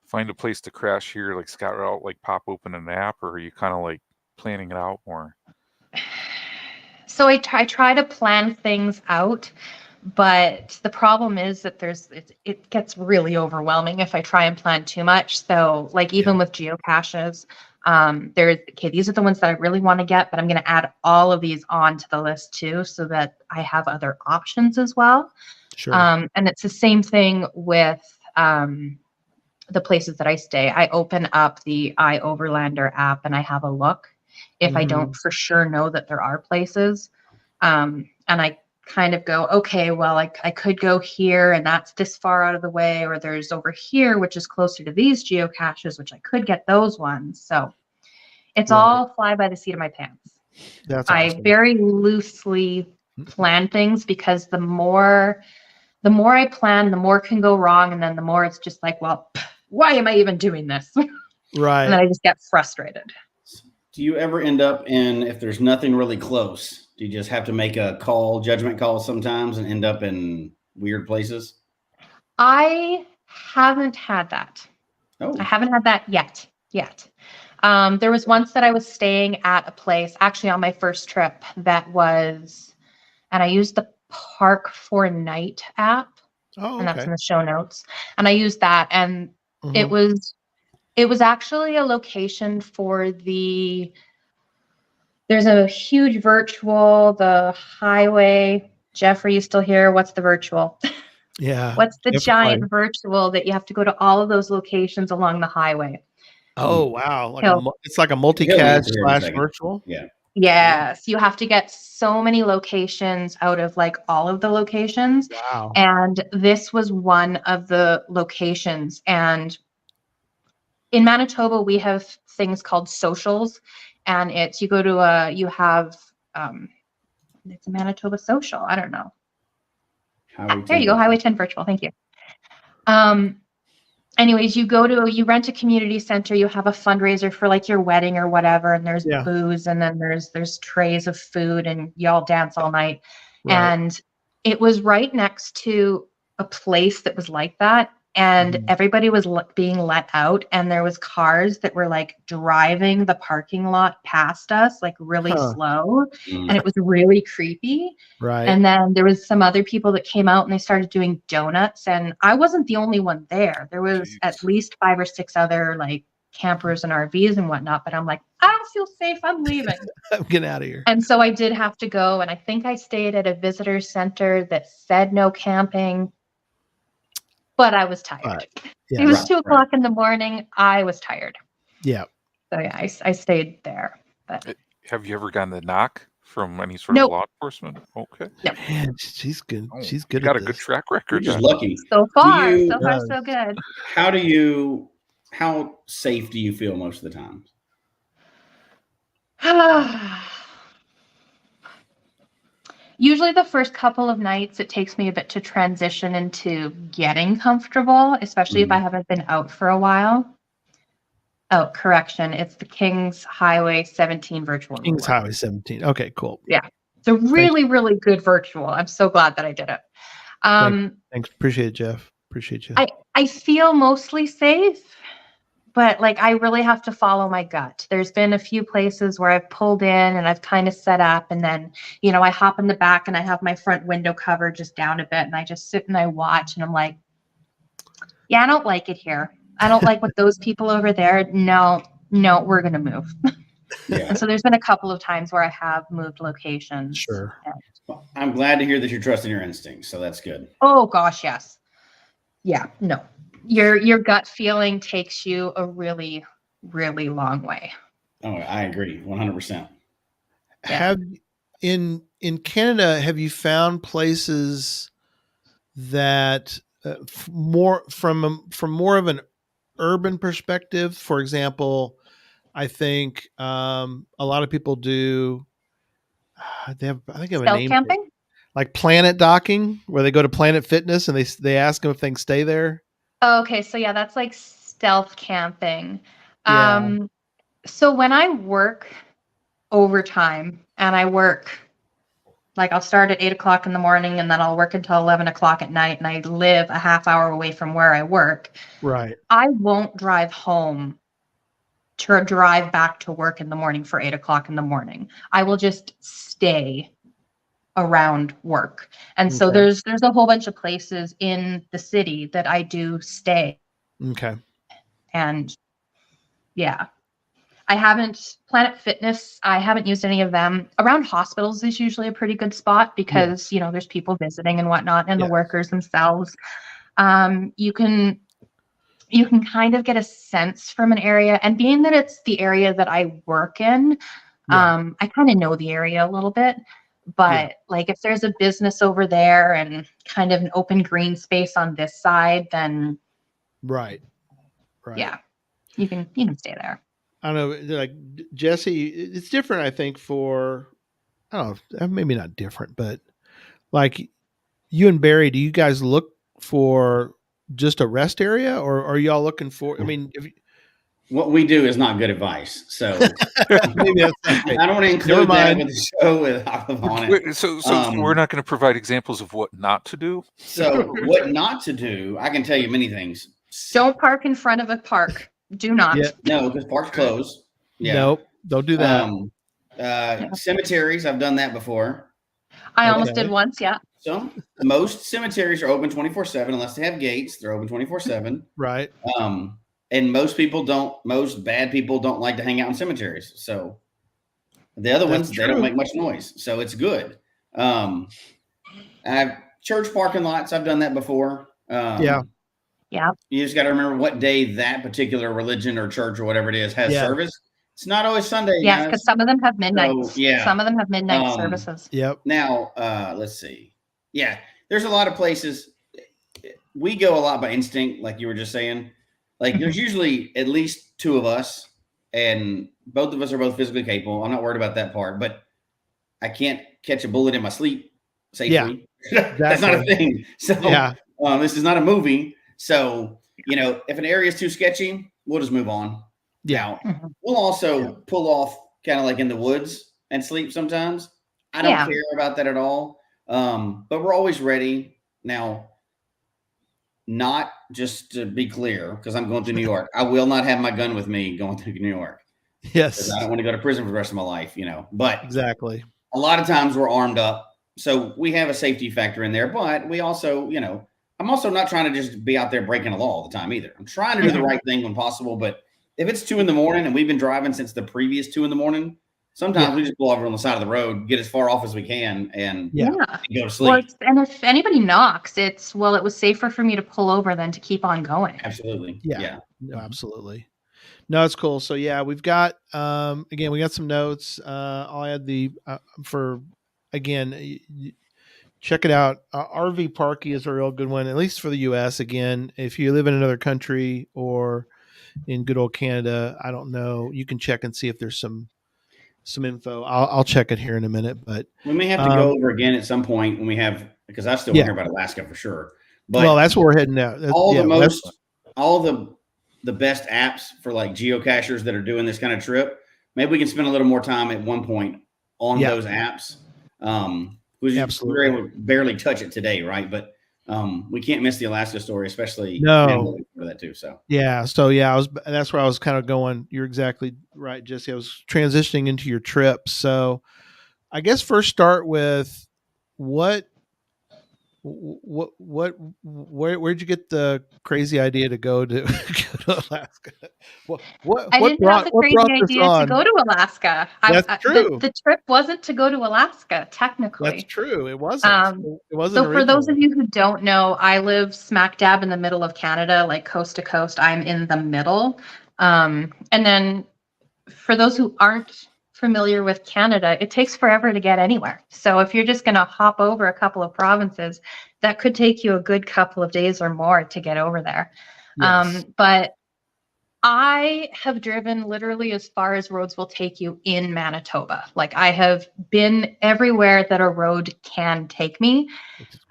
find a place to crash here, like scout out, like pop open an app, or are you kind of like planning it out more? So I try to plan things out, but the problem is that it gets really overwhelming if I try and plan too much. So like even with geocaches, these are the ones that I really want to get, but I'm going to add all of these onto the list too, so that I have other options as well. Sure. And it's the same thing with the places that I stay. I open up the iOverlander app and I have a look if I don't for sure know that there are places. And I kind of go, okay, well, I could go here and that's this far out of the way, or there's over here, which is closer to these geocaches, which I could get those ones. So it's all fly by the seat of my pants. That's awesome. I very loosely plan things, because the more I plan, the more can go wrong. And then the more it's just like, well, why am I even doing this? Right. And then I just get frustrated. Do you ever end up in, if there's nothing really close, do you just have to make a judgment call sometimes, and end up in weird places? I haven't had that. Oh. I haven't had that yet. There was once that I was staying at a place, actually on my first trip, and I used the Park for Night app. Oh, and that's in the show notes. And I used that, and it was actually a location for there's a huge virtual, the highway. Jeff, are you still here? What's the virtual? Yeah. What's the giant virtual that you have to go to all of those locations along the highway? Oh, wow. It's like a multi-cache / virtual. Yeah. Yes. You have to get so many locations out of like all of the locations. Wow. And this was one of the locations. And in Manitoba, we have things called socials, and it's, you go to it's a Manitoba social. I don't know. There you go. Highway 10 virtual. Thank you. Anyways, you rent a community center, you have a fundraiser for like your wedding or whatever, and there's booze, and then there's trays of food, and y'all dance all night. Right. And it was right next to a place that was like that. And everybody was being let out, and there was cars that were like driving the parking lot past us, like really slow. And it was really creepy. Right. And then there was some other people that came out and they started doing donuts, and I wasn't the only one there. There was at least 5 or 6 other like campers and RVs and whatnot, but I'm like, I don't feel safe. I'm leaving. I'm getting out of here. And so I did have to go. And I think I stayed at a visitor center that said no camping. But I was tired. It was 2 o'clock in the morning. I was tired. Yeah. So yeah, I stayed there. But have you ever gotten the knock from any sort of law enforcement? Okay. No. Man, she's good. She's good. Got a good track record. You're just lucky. So far, so good. How safe do you feel most of the time? Usually the first couple of nights, it takes me a bit to transition into getting comfortable, especially if I haven't been out for a while. Oh, correction. It's the Kings Highway 17 virtual. Kings Highway 17. Okay, cool. Yeah. It's a really, really good virtual. I'm so glad that I did it. Thanks. Appreciate it, Jeff. Appreciate you. I feel mostly safe. But like, I really have to follow my gut. There's been a few places where I've pulled in and I've kind of set up, and then, I hop in the back and I have my front window cover just down a bit, and I just sit and I watch, and I'm like, yeah, I don't like it here. I don't like what those people over there. No, we're going to move. Yeah. And so there's been a couple of times where I have moved locations. Sure. Well, I'm glad to hear that you're trusting your instincts. So that's good. Oh gosh. Yes. Yeah. No. Your gut feeling takes you a really, really long way. Oh, I agree 100%. Have in Canada, have you found places that more from more of an urban perspective? For example, I think a lot of people do. They have a name. Camping? like Planet Docking, where they go to Planet Fitness and they ask them if they can stay there? Oh, okay, so yeah, that's like stealth camping. Yeah. So when I work overtime and I work, like I'll start at 8 o'clock in the morning and then I'll work until 11 o'clock at night, and I live a half hour away from where I work. Right. I won't drive home to drive back to work in the morning for 8 o'clock in the morning. I will just stay around work. And so there's a whole bunch of places in the city that I do stay. Okay. And yeah, Planet Fitness, I haven't used any of them. Around hospitals is usually a pretty good spot because, there's people visiting and whatnot, and the workers themselves. You can kind of get a sense from an area, and being that it's the area that I work in, I kind of know the area a little bit. But like if there's a business over there and kind of an open green space on this side, then right. Yeah, you can stay there. I don't know, like Jesse, it's different, I think, for, I don't know, maybe not different, but like you and Barry, do you guys look for just a rest area, or are y'all looking for, I mean, what we do is not good advice. So maybe that's I don't want to include that with the show with Hakliva on it. So we're not going to provide examples of what not to do. So what not to do, I can tell you many things. Don't park in front of a park. Do not. No, because parks close. Yeah. Nope. Don't do that. Cemeteries, I've done that before. I almost did once. Yeah. So most cemeteries are open 24/7 unless they have gates. They're open 24/7. Right. And most bad people don't like to hang out in cemeteries. So the other ones, they don't make much noise. So it's good. I have church parking lots. I've done that before. Yeah. You just got to remember what day that particular religion or church or whatever it is has service. It's not always Sunday. Yes, because some of them have midnight. So, some of them have midnight services. Yep. Now, let's see. Yeah, there's a lot of places. We go a lot by instinct, like you were just saying. Like there's usually at least two of us, and both of us are both physically capable. I'm not worried about that part, but I can't catch a bullet in my sleep safely. Yeah, that's not a thing. So this is not a movie. So, if an area is too sketchy, we'll just move on. Yeah. Now, we'll also pull off kind of like in the woods and sleep sometimes. I don't care about that at all. But we're always ready. Now, not just to be clear, because I'm going to New York, I will not have my gun with me going to New York. Yes. I don't want to go to prison for the rest of my life, but exactly. A lot of times we're armed up. So we have a safety factor in there, but we also, I'm also not trying to just be out there breaking a law all the time either. I'm trying to do the right thing when possible, but if it's 2 a.m. and we've been driving since the previous 2 a.m, sometimes we just pull over on the side of the road, get as far off as we can, and go to sleep. Well, and if anybody knocks, it was safer for me to pull over than to keep on going. Absolutely. Yeah. No, absolutely. No, it's cool. So we've got again, we got some notes. I'll add check it out. RV Parky is a real good one, at least for the U.S. Again, if you live in another country or in good old Canada, I don't know. You can check and see if there's some info. I'll check it here in a minute, but we may have to go over again at some point when we have, because I still want to hear about Alaska for sure. But that's where we're heading now. All the best apps for like geocachers that are doing this kind of trip. Maybe we can spend a little more time at one point on those apps. Absolutely. We were able to barely touch it today, right? But we can't miss the Alaska story, especially for that too. So that's where I was kind of going. You're exactly right, Jesse. I was transitioning into your trip. So I guess first start with where'd you get the crazy idea to go to Alaska? I didn't have the crazy idea to go to Alaska. That's true. The trip wasn't to go to Alaska, technically. That's true. It wasn't. It wasn't. So for those of you who don't know, I live smack dab in the middle of Canada, like coast to coast. I'm in the middle. And then for those who aren't familiar with Canada, it takes forever to get anywhere. So if you're just going to hop over a couple of provinces, that could take you a good couple of days or more to get over there. Yes. But I have driven literally as far as roads will take you in Manitoba. Like I have been everywhere that a road can take me.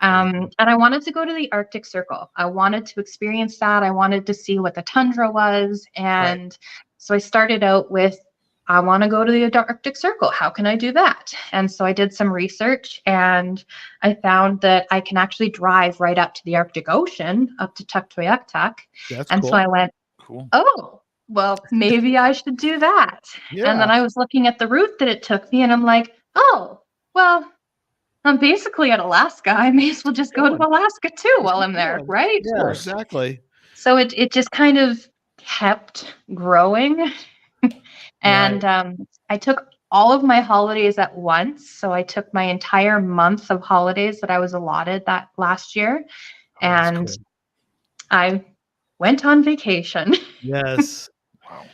And I wanted to go to the Arctic Circle. I wanted to experience that. I wanted to see what the tundra was. And so I started out with, I want to go to the Arctic Circle. How can I do that? And so I did some research and I found that I can actually drive right up to the Arctic Ocean, up to Tuktoyaktuk. And cool. so I went, oh, well, maybe I should do that. Yeah. And then I was looking at the route that it took me and I'm like, oh, well, I'm basically at Alaska. I may as well just go to Alaska too while I'm there, right? Yeah, exactly. So it just kind of kept growing. And I took all of my holidays at once. So I took my entire month of holidays that I was allotted that last year. And cool. I went on vacation. Yes. Wow.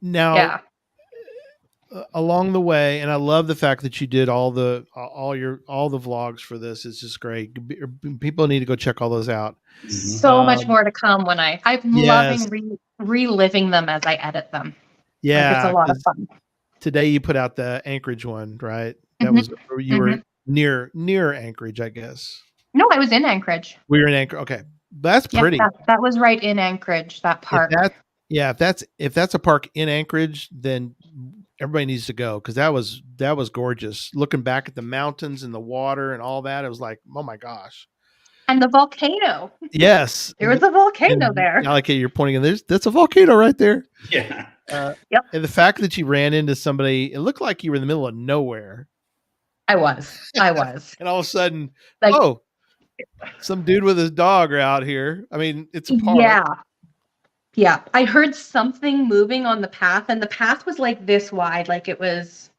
Now, along the way, and I love the fact that you did all the vlogs for this. It's just great. People need to go check all those out. So much more to come when I'm loving reliving them as I edit them. Yeah, like it's a lot of fun. Today you put out the Anchorage one, right? That was you were near Anchorage, I guess. No, I was in Anchorage. We were in Anchorage. Okay, that's pretty. That was right in Anchorage. That park. If that's a park in Anchorage, then everybody needs to go because that was gorgeous. Looking back at the mountains and the water and all that, it was like, oh my gosh. And the volcano. Yes, there was a volcano there. I like it. You're pointing, and that's a volcano right there. Yeah. Yep. And the fact that you ran into somebody, it looked like you were in the middle of nowhere. I was. And all of a sudden, some dude with his dog are out here. I mean, it's a park. Yeah. I heard something moving on the path, and the path was like this wide. Like it was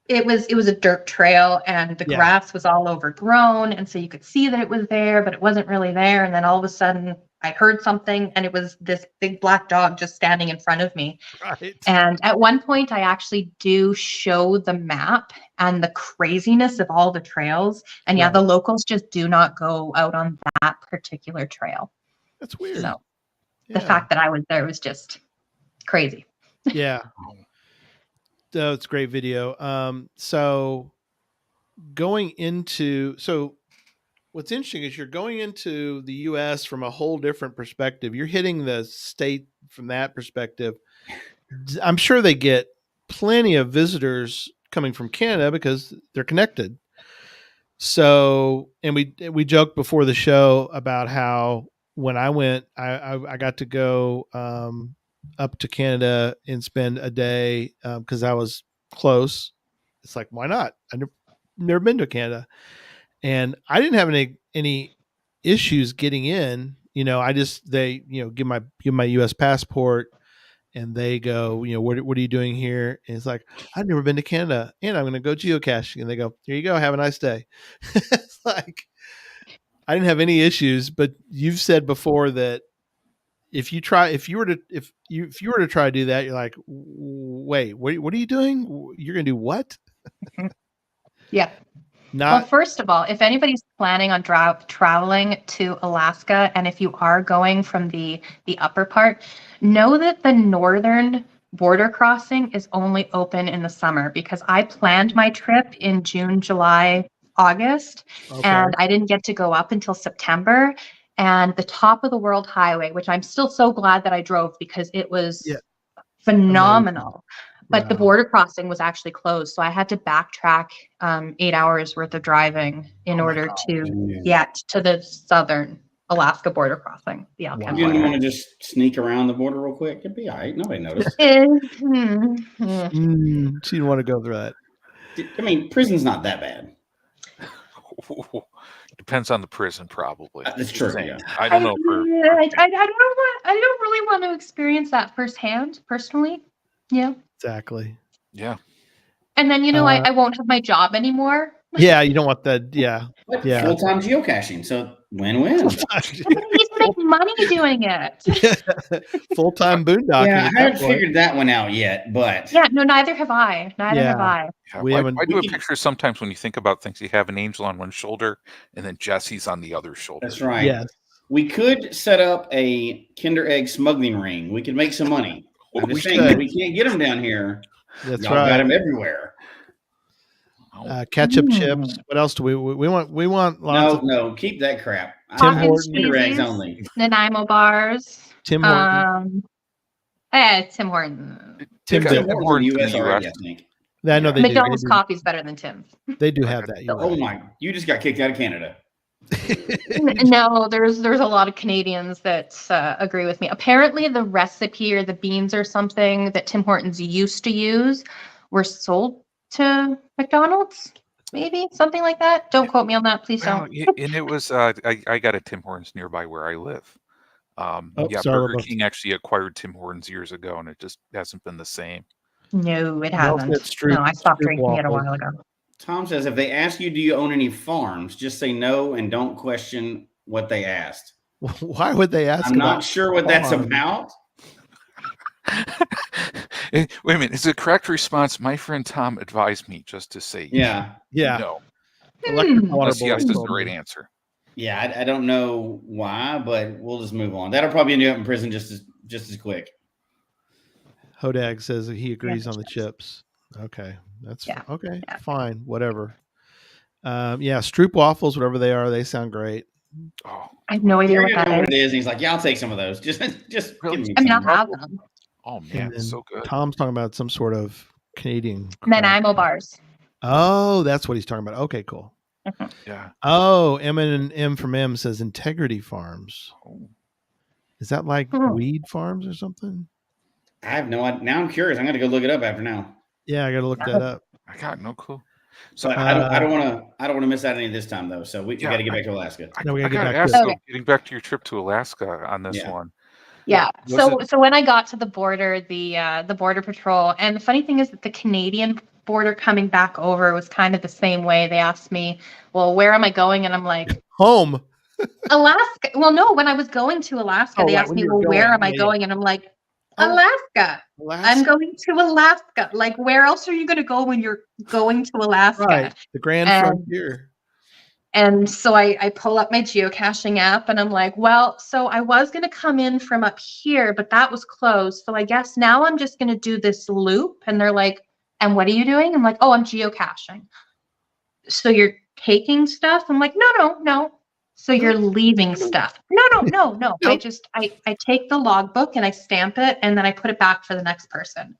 a dirt trail, and the grass was all overgrown, and so you could see that it was there, but it wasn't really there. And then all of a sudden, I heard something, and it was this big black dog just standing in front of me. Right. And at one point, I actually do show the map and the craziness of all the trails. And the locals just do not go out on that particular trail. That's weird. So the fact that I was there was just crazy. Yeah. So it's a great video. So what's interesting is you're going into the U.S. from a whole different perspective. You're hitting the state from that perspective. I'm sure they get plenty of visitors coming from Canada because they're connected. So, and we joked before the show about how when I went, I got to go up to Canada and spend a day because I was close. It's like, why not? I've never been to Canada. And I didn't have any issues getting in. They give my U.S. passport, and they go, what are you doing here? And it's like, I've never been to Canada, and I'm going to go geocaching. And they go, here you go, have a nice day. It's like I didn't have any issues. But you've said before that if you were to try to do that, you're like, wait, what are you doing? You're going to do what? Yeah. Well, first of all, if anybody's planning on traveling to Alaska, and if you are going from the upper part, know that the northern border crossing is only open in the summer, because I planned my trip in June, July, August, and I didn't get to go up until September. And the top of the World Highway, which I'm still so glad that I drove because it was phenomenal. But the border crossing was actually closed. So I had to backtrack 8 hours worth of driving in order to get to the southern Alaska border crossing. The Alcan border. You didn't want to just sneak around the border real quick? It'd be all right. Nobody noticed. She didn't want to go through that. I mean, prison's not that bad. Depends on the prison, probably. That's true. Yeah. I don't know. I don't really want to experience that firsthand, personally. Yeah. Exactly. Yeah. And then, I won't have my job anymore. Yeah, you don't want that. Yeah. Yeah. Full-time geocaching. So win-win. You can make money doing it. Full-time boondocking. Yeah, I haven't figured that one out yet, but. Yeah, no, neither have I. Yeah, I do a picture sometimes when you think about things. You have an angel on one shoulder and then Jesse's on the other shoulder. That's right. Yes. We could set up a Kinder Egg smuggling ring. We could make some money. I'm just saying we can't get them down here. That's Y'all right. got them everywhere. Ketchup chips. What else do we want? We want lots No, keep that crap. Tim Hortons, Rags only. Nanaimo bars. Tim Hortons. Tim Hortons. Tim Hortons in the US already, I think. I know they McDonald's do. coffee is better than Tim's. They do have that. Oh my! You just got kicked out of Canada. No, there's a lot of Canadians that agree with me. Apparently, the recipe or the beans or something that Tim Hortons used to use were sold to McDonald's. Maybe something like that. Don't quote me on that, please don't. And it was I got a Tim Hortons nearby where I live. Burger King actually acquired Tim Hortons years ago, and it just hasn't been the same. No, it hasn't. No, I stopped drinking it a while ago. Tom says, if they ask you, do you own any farms? Just say no and don't question what they asked. Why would they ask? I'm not sure what that's about. Wait a minute. Is the correct response? My friend Tom advised me just to say yeah. No. Unless yes is the right answer. Yeah, I don't know why, but we'll just move on. That'll probably end you up in prison just as quick. Hodag says that he agrees on the chips. Okay, that's okay. Yeah. Fine, whatever. Stroop waffles, whatever they are, they sound great. Oh, I have no idea what that is. It is. And he's like, yeah, I'll take some of those. Just really? Give me. I mean, I'll have them. Oh man, it's so good. Tom's talking about some sort of Canadian. Nanaimo bars. Oh, that's what he's talking about. Okay, cool. Yeah. Oh, M from M says Integrity Farms. Is that like weed farms or something? I have no idea. Now I'm curious. I'm going to go look it up after now. Yeah, I got to look that up. I got no clue. So I don't want to miss out any this time though. So we got to get back to Alaska. No, we got to get back to getting back to your trip to Alaska on this one. Yeah. So when I got to the border, the border patrol, and the funny thing is that the Canadian border coming back over was kind of the same way. They asked me, "Well, where am I going?" And I'm like, "Home, Alaska." Well, no, when I was going to Alaska, they asked me, "Well, where am I going?" And I'm like, Alaska. I'm going to Alaska. Like, where else are you going to go when you're going to Alaska? Right, the Grand Frontier. And so I pull up my geocaching app and I'm like, well, so I was going to come in from up here, but that was closed. So I guess now I'm just going to do this loop. And they're like, and what are you doing? I'm like, oh, I'm geocaching. So you're taking stuff? I'm like, no. So you're leaving stuff. No. I take the logbook and I stamp it and then I put it back for the next person.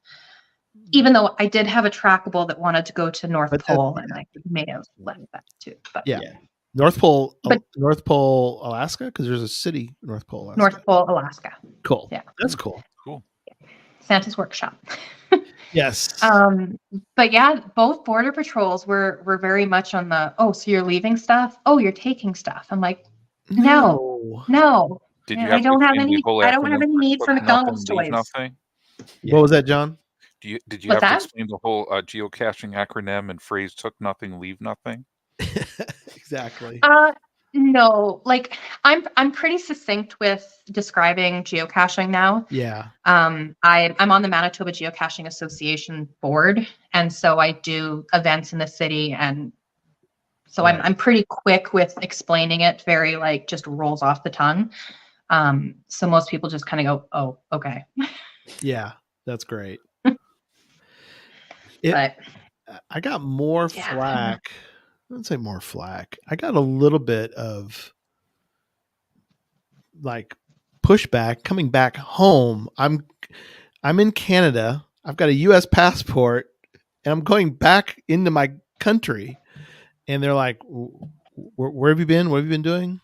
Even though I did have a trackable that wanted to go to North Pole and I may have left that too. But yeah. North Pole, Alaska? Because there's a city, North Pole, Alaska. North Pole, Alaska. Cool. Yeah. That's cool. Cool. Santa's workshop. Yes. But yeah, both border patrols were very much on the, oh, so you're leaving stuff? Oh, you're taking stuff. I'm like, no. Did you I don't have any need for McDonald's toys. What was that, John? Did you have to explain the whole geocaching acronym and phrase "took nothing, leave nothing"? Exactly. No, like I'm pretty succinct with describing geocaching now. Yeah. I'm on the Manitoba Geocaching Association board, and so I do events in the city, and so I'm pretty quick with explaining it. Very like just rolls off the tongue. So most people just kind of go, "Oh, okay." Yeah, that's great. But I got more flack. I wouldn't say more flack. I got a little bit of like pushback coming back home. I'm in Canada. I've got a US passport and I'm going back into my country. And they're like, where have you been? What have you been doing?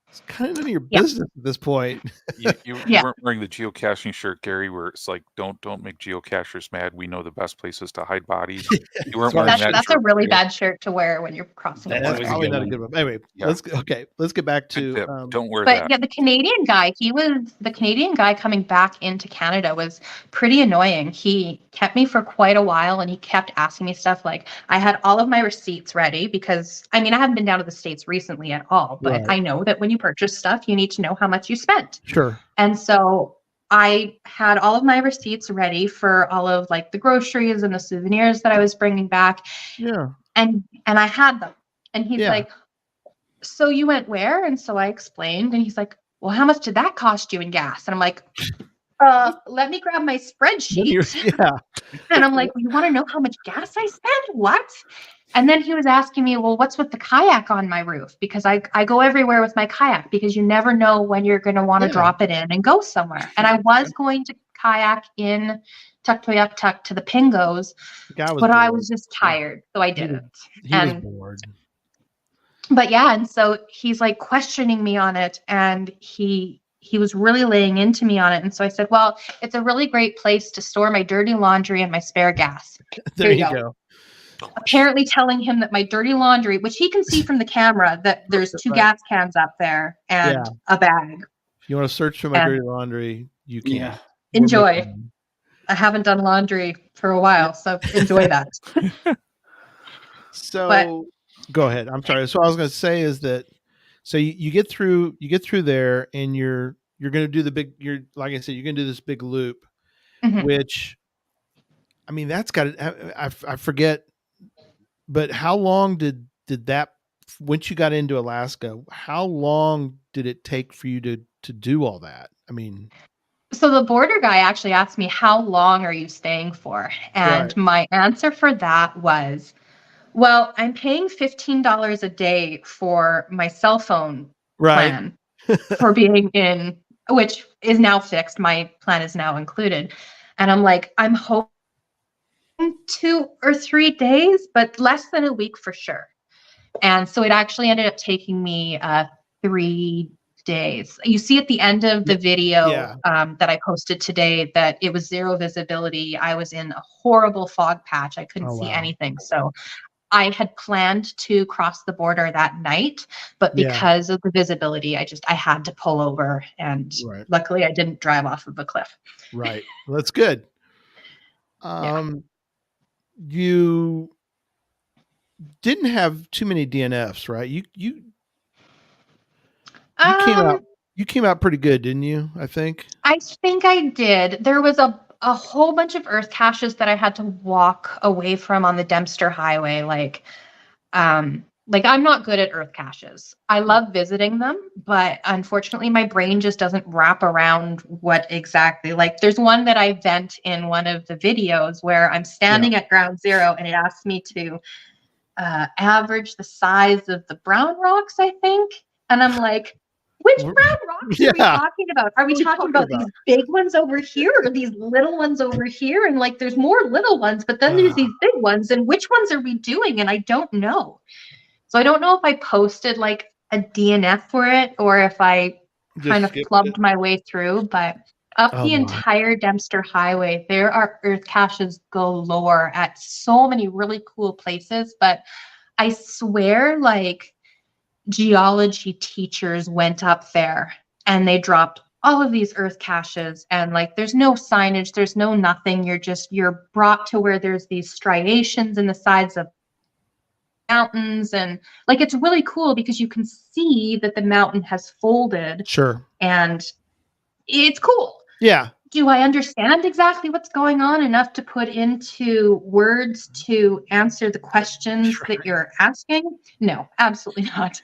It's kind of none of your business at this point. You weren't wearing the geocaching shirt, Gary, where it's like, don't make geocachers mad. We know the best places to hide bodies. You weren't wearing that. That's a really bad shirt to wear when you're crossing the border. That's probably not a good one. Anyway, let's get back to. Don't wear that. But yeah, the Canadian guy coming back into Canada was pretty annoying. He kept me for quite a while, and he kept asking me stuff like, I had all of my receipts ready because I haven't been down to the States recently at all, but I know that when you purchase stuff, you need to know how much you spent. Sure. And so I had all of my receipts ready for all of like the groceries and the souvenirs that I was bringing back. Yeah. And I had them. And he's like, so you went where? And so I explained, and he's like, well, how much did that cost you in gas? And I'm like, let me grab my spreadsheet. And I'm like, well, you want to know how much gas I spent? What? And then he was asking me, well, what's with the kayak on my roof? Because I go everywhere with my kayak, because you never know when you're going to want to drop it in and go somewhere. And I was going to kayak in Tuktoyaktuk to the Pingos, but I was just tired, so I didn't. He was bored. But yeah, and so he's like questioning me on it, and he was really laying into me on it. And so I said, well, it's a really great place to store my dirty laundry and my spare gas. There you go. Apparently telling him that my dirty laundry, which he can see from the camera, that there's 2 gas cans up there and a bag. If you want to search for my dirty laundry, you can. Yeah. Enjoy. I haven't done laundry for a while, so enjoy that. Go ahead. I'm sorry. So what I was going to say is that, so you get through there, and you're going to do like I said, you're going to do this big loop, which, I mean, that's got I forget, but how long did that, once you got into Alaska, how long did it take for you to do all that? I mean, so the border guy actually asked me, how long are you staying for? And my answer for that was, well, I'm paying $15 a day for my cell phone plan for being in, which is now fixed. My plan is now included. And I'm like, I'm hoping 2 or 3 days, but less than a week for sure. And so it actually ended up taking me 3 days. You see at the end of the video that I posted today that it was 0 visibility. I was in a horrible fog patch. I couldn't see anything. So I had planned to cross the border that night, but because of the visibility, I had to pull over, and luckily I didn't drive off of a cliff. Right. Well, that's good. You didn't have too many DNFs, right? You came out pretty good, didn't you? I think I did. There was a whole bunch of earth caches that I had to walk away from on the Dempster Highway. Like I'm not good at earth caches. I love visiting them, but unfortunately my brain just doesn't wrap around what exactly, like there's one that I vent in one of the videos where I'm standing at ground zero and it asks me to average the size of the brown rocks, I think. And I'm like, which brown rocks are we talking about? Are we talking about these big ones over here or these little ones over here? And like, there's more little ones, but then there's these big ones, and which ones are we doing? And I don't know. So I don't know if I posted like a DNF for it or if I kind of clubbed my way through, but up the entire Dempster Highway, there are earth caches galore at so many really cool places. But I swear, like, geology teachers went up there and they dropped all of these earth caches, and like there's no signage, there's no nothing. You're brought to where there's these striations in the sides of mountains, and like it's really cool because you can see that the mountain has folded. And it's cool. Do I understand exactly what's going on enough to put into words to answer the questions that you're asking? No, absolutely not.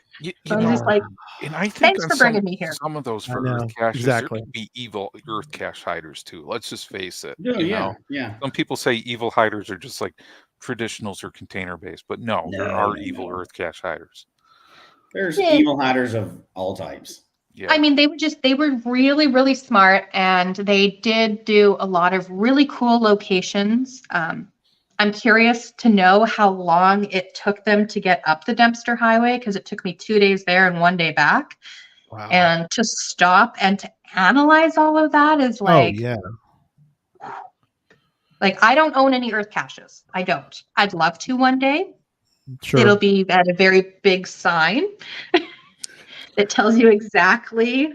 So I'm just like, and I think thanks for bringing me here. Some of those for earth caches, there could be evil earth cache hiders too. Let's just face it. You know? Some people say evil hiders are just like traditionals or container based, but no, there are evil earth cache hiders. There's evil hiders of all types. I mean, they were really, really smart, and they did do a lot of really cool locations. I'm curious to know how long it took them to get up the Dempster Highway, because it took me 2 days there and 1 day back. Wow. And to stop and to analyze all of that is like, like I don't own any earth caches. I don't. I'd love to one day. It'll be at a very big sign that tells you exactly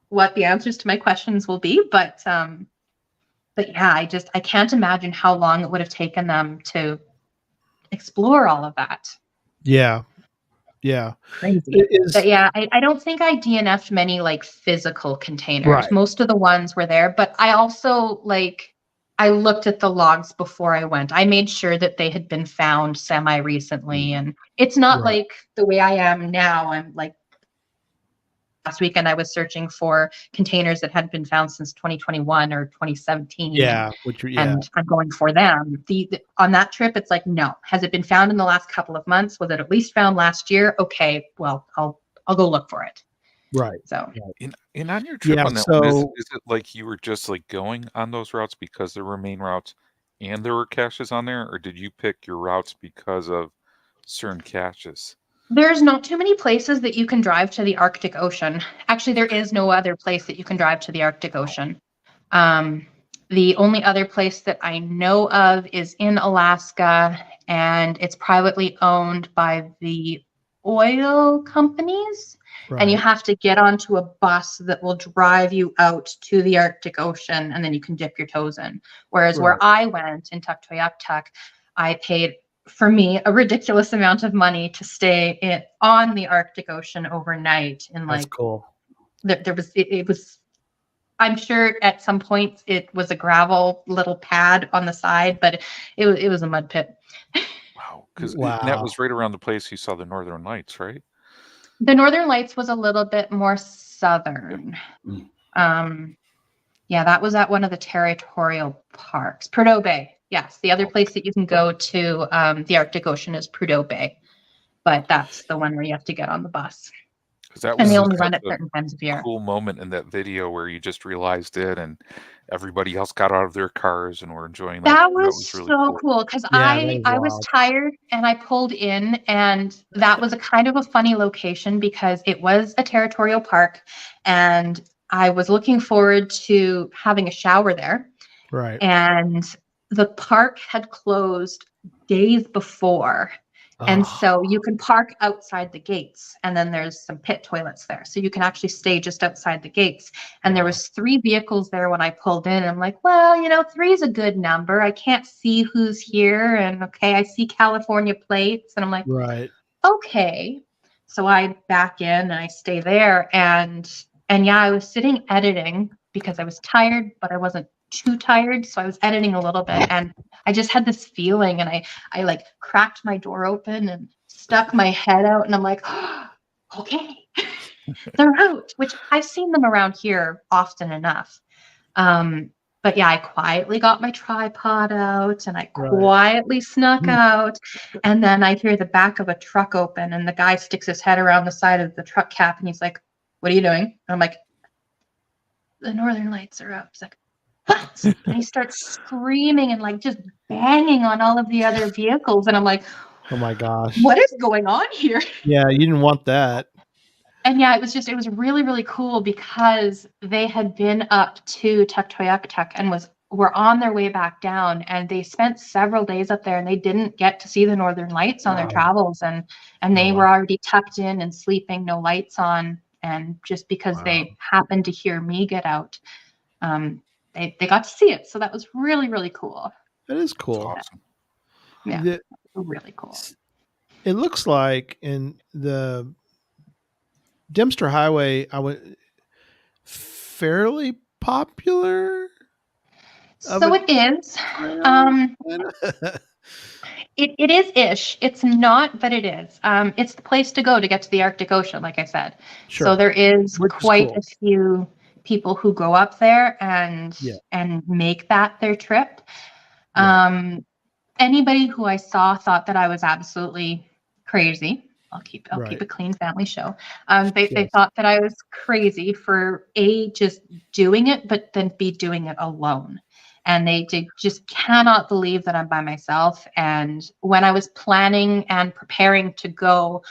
what the answers to my questions will be. But yeah, I can't imagine how long it would have taken them to explore all of that. Crazy. But yeah, I don't think I DNF'd many like physical containers. Most of the ones were there, but I also I looked at the logs before I went. I made sure that they had been found semi-recently, and it's not like the way I am now. I'm like last weekend I was searching for containers that hadn't been found since 2021 or 2017. And I'm going for them. On that trip, it's like, no. Has it been found in the last couple of months? Was it at least found last year? Okay, well, I'll go look for it. Right. So and on your trip on that one, is it like you were just like going on those routes because there were main routes and there were caches on there, or did you pick your routes because of certain caches? There's not too many places that you can drive to the Arctic Ocean. Actually, there is no other place that you can drive to the Arctic Ocean. The only other place that I know of is in Alaska, and it's privately owned by the oil companies. Right. And you have to get onto a bus that will drive you out to the Arctic Ocean, and then you can dip your toes in. Whereas where I went in Tuktoyaktuk, I paid, for me, a ridiculous amount of money to stay on the Arctic Ocean overnight. And that's cool. It was, I'm sure at some points it was a gravel little pad on the side, but it was a mud pit. Wow. Because that was right around the place you saw the Northern Lights, right? The Northern Lights was a little bit more southern. That was at one of the territorial parks. Prudhoe Bay. Yes, the other place that you can go to the Arctic Ocean is Prudhoe Bay. But that's the one where you have to get on the bus. And they only run at certain times of year. Cool moment in that video where you just realized it and everybody else got out of their cars and were enjoying that. That was really so cool because I was tired and I pulled in, and that was a kind of a funny location because it was a territorial park and I was looking forward to having a shower there. Right. And the park had closed days before. And so you can park outside the gates, and then there's some pit toilets there. So you can actually stay just outside the gates. And there was 3 vehicles there when I pulled in. And I'm like, well, 3 is a good number. I can't see who's here. And okay, I see California plates. And I'm like, right. Okay. So I back in and I stay there. And I was sitting editing because I was tired, but I wasn't too tired. So I was editing a little bit, and I just had this feeling, and I like cracked my door open and stuck my head out, and I'm like, okay, they're out, which I've seen them around here often enough. But yeah, I quietly got my tripod out and I quietly snuck out. And then I hear the back of a truck open, and the guy sticks his head around the side of the truck cap, and he's like, what are you doing? And I'm like, the Northern Lights are up. He's like, what? And he starts screaming and like just banging on all of the other vehicles. And I'm like, oh my gosh, what is going on here? Yeah, you didn't want that. And yeah, it was really, really cool because they had been up to Tuktoyaktuk and were on their way back down, and they spent several days up there, and they didn't get to see the Northern Lights on their travels, and they were already tucked in and sleeping, no lights on. And just because they happened to hear me get out, they got to see it. So that was really, really cool. That is cool. Awesome. Yeah, really cool. It looks like in the Dempster Highway, fairly popular. So it is. It is ish. It's not, but it is. It's the place to go to get to the Arctic Ocean, like I said. Sure. So there is quite a few people who go up there and make that their trip. Anybody who I saw thought that I was absolutely crazy. I'll keep a clean family show. They thought that I was crazy for just doing it, but then B, doing it alone. And they just cannot believe that I'm by myself. And when I was planning and preparing to go,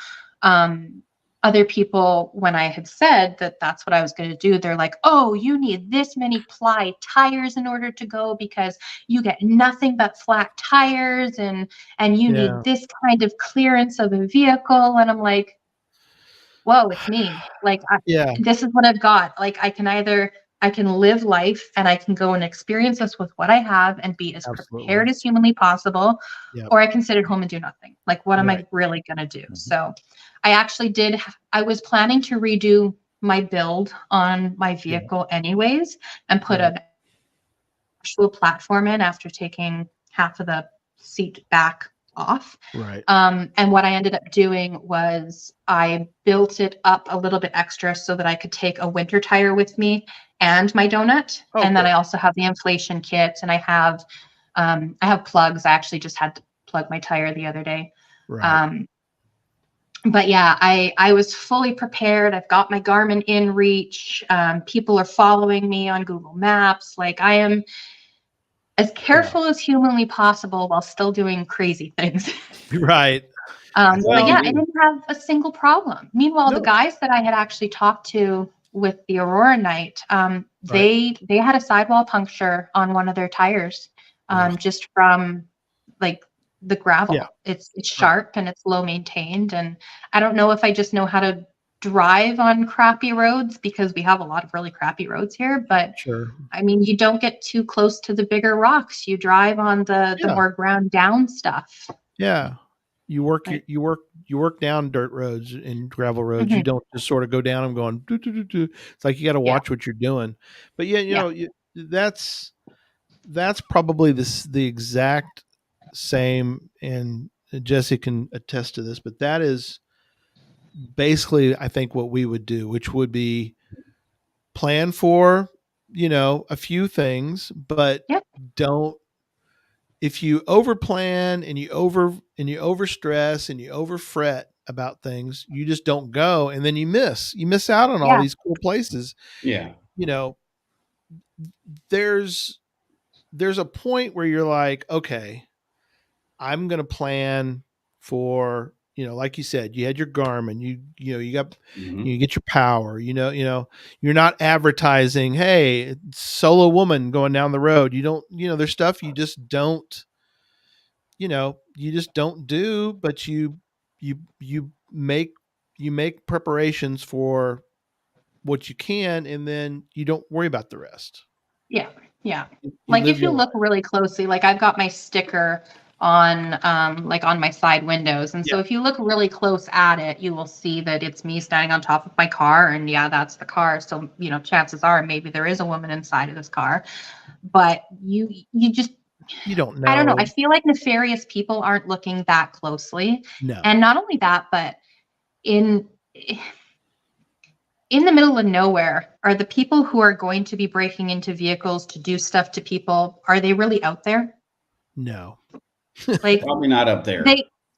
other people, when I had said that that's what I was going to do, they're like, oh, you need this many ply tires in order to go because you get nothing but flat tires, and you need this kind of clearance of a vehicle. And I'm like, whoa, it's me. Like, this is what I've got. Like, I can live life and I can go and experience this with what I have and be as prepared as humanly possible, or I can sit at home and do nothing. Like, what am I really going to do? Mm-hmm. So I actually I was planning to redo my build on my vehicle anyways and put an actual platform in after taking half of the seat back off. Right. And what I ended up doing was I built it up a little bit extra so that I could take a winter tire with me and my donut. And then I also have the inflation kit, and I have plugs. I actually just had to plug my tire the other day. Right. But yeah, I was fully prepared. I've got my Garmin inReach. People are following me on Google Maps. Like, I am as careful as humanly possible while still doing crazy things. Right. But yeah, I didn't have a single problem. Meanwhile, the guys that I had actually talked to with the Aurora night, they had a sidewall puncture on one of their tires, just from like the gravel. Yeah. It's sharp and it's low maintained. And I don't know if I just know how to drive on crappy roads, because we have a lot of really crappy roads here, but sure. I mean, you don't get too close to the bigger rocks. You drive on the more ground down stuff. Yeah. You work down dirt roads and gravel roads. Mm-hmm. You don't just sort of go down them going do, do, do, do. It's like you got to watch what you're doing. But yeah, you know, that's probably the exact same, and Jesse can attest to this, but that is basically, I think, what we would do, which would be plan for, you know, a few things, but don't, if you over plan and you over stress and you over fret about things, you just don't go, and then you miss out on all these cool places. Yeah. You know, there's a point where you're like, okay, I'm going to plan for, you know, like you said, you had your Garmin, you got, you get your power, you know, you're not advertising, hey, solo woman going down the road. You don't, you know, there's stuff you just don't, you know, you just don't do, but you make preparations for what you can, and then you don't worry about the rest. Yeah. Like, if you look really closely, like I've got my sticker on like on my side windows, and so if you look really close at it, you will see that it's me standing on top of my car, and that's the car. So, you know, chances are maybe there is a woman inside of this car, but you don't know. I don't know. I feel like nefarious people aren't looking that closely. No. And not only that, but in the middle of nowhere, are the people who are going to be breaking into vehicles to do stuff to people, are they really out there? No. Like, probably not up there.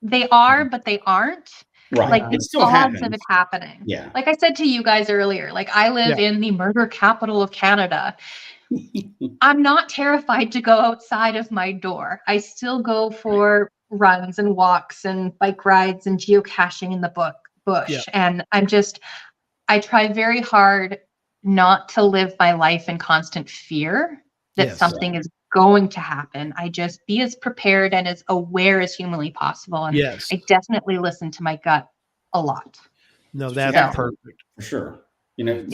They are, but they aren't. Right. Like, the odds of it happening. Yeah. Like I said to you guys earlier, like, I live in the murder capital of Canada. I'm not terrified to go outside of my door. I still go for runs and walks and bike rides and geocaching in the bush. Yeah. And I try very hard not to live my life in constant fear that something is going to happen. I just be as prepared and as aware as humanly possible. And I definitely listen to my gut a lot. No, that's perfect. For sure. You know,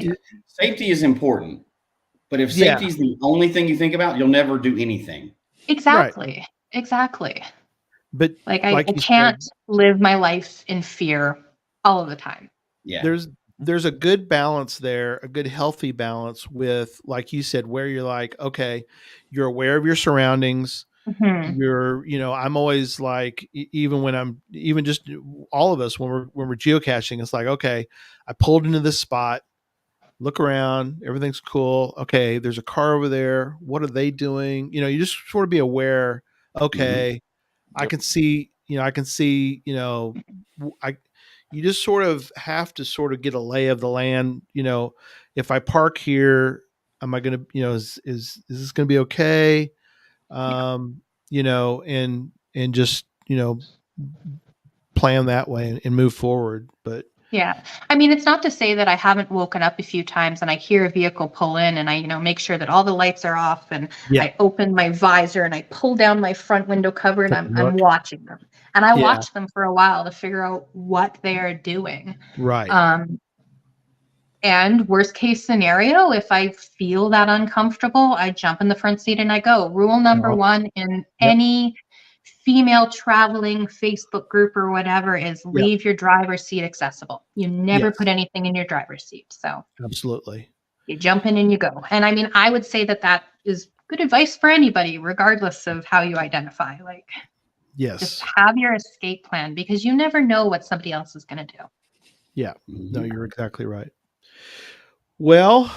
safety is important, but if safety is the only thing you think about, you'll never do anything. Exactly. Right. Exactly. But like I can't live my life in fear all of the time. Yeah. There's a good balance there, a good healthy balance with, like you said, where you're like, okay, you're aware of your surroundings. Mm-hmm. You're, you know, I'm always like, even just all of us when we're geocaching, it's like, okay, I pulled into this spot, look around, everything's cool. Okay, there's a car over there. What are they doing? You know, you just sort of be aware. Okay, I can see, you just sort of have to sort of get a lay of the land. You know, if I park here, am I going to, you know, is this going to be okay? You know, and just, you know, plan that way and move forward. But yeah, I mean, it's not to say that I haven't woken up a few times and I hear a vehicle pull in and I, you know, make sure that all the lights are off and I open my visor and I pull down my front window cover and I'm watching them. And I watch them for a while to figure out what they are doing. Right. And worst case scenario, if I feel that uncomfortable, I jump in the front seat and I go. Rule number one in any female traveling Facebook group or whatever is leave your driver's seat accessible. You never put anything in your driver's seat. So absolutely. You jump in and you go. And I mean, I would say that is good advice for anybody, regardless of how you identify. Like, Yes. Just have your escape plan, because you never know what somebody else is going to do. Yeah. No, you're exactly right. Well,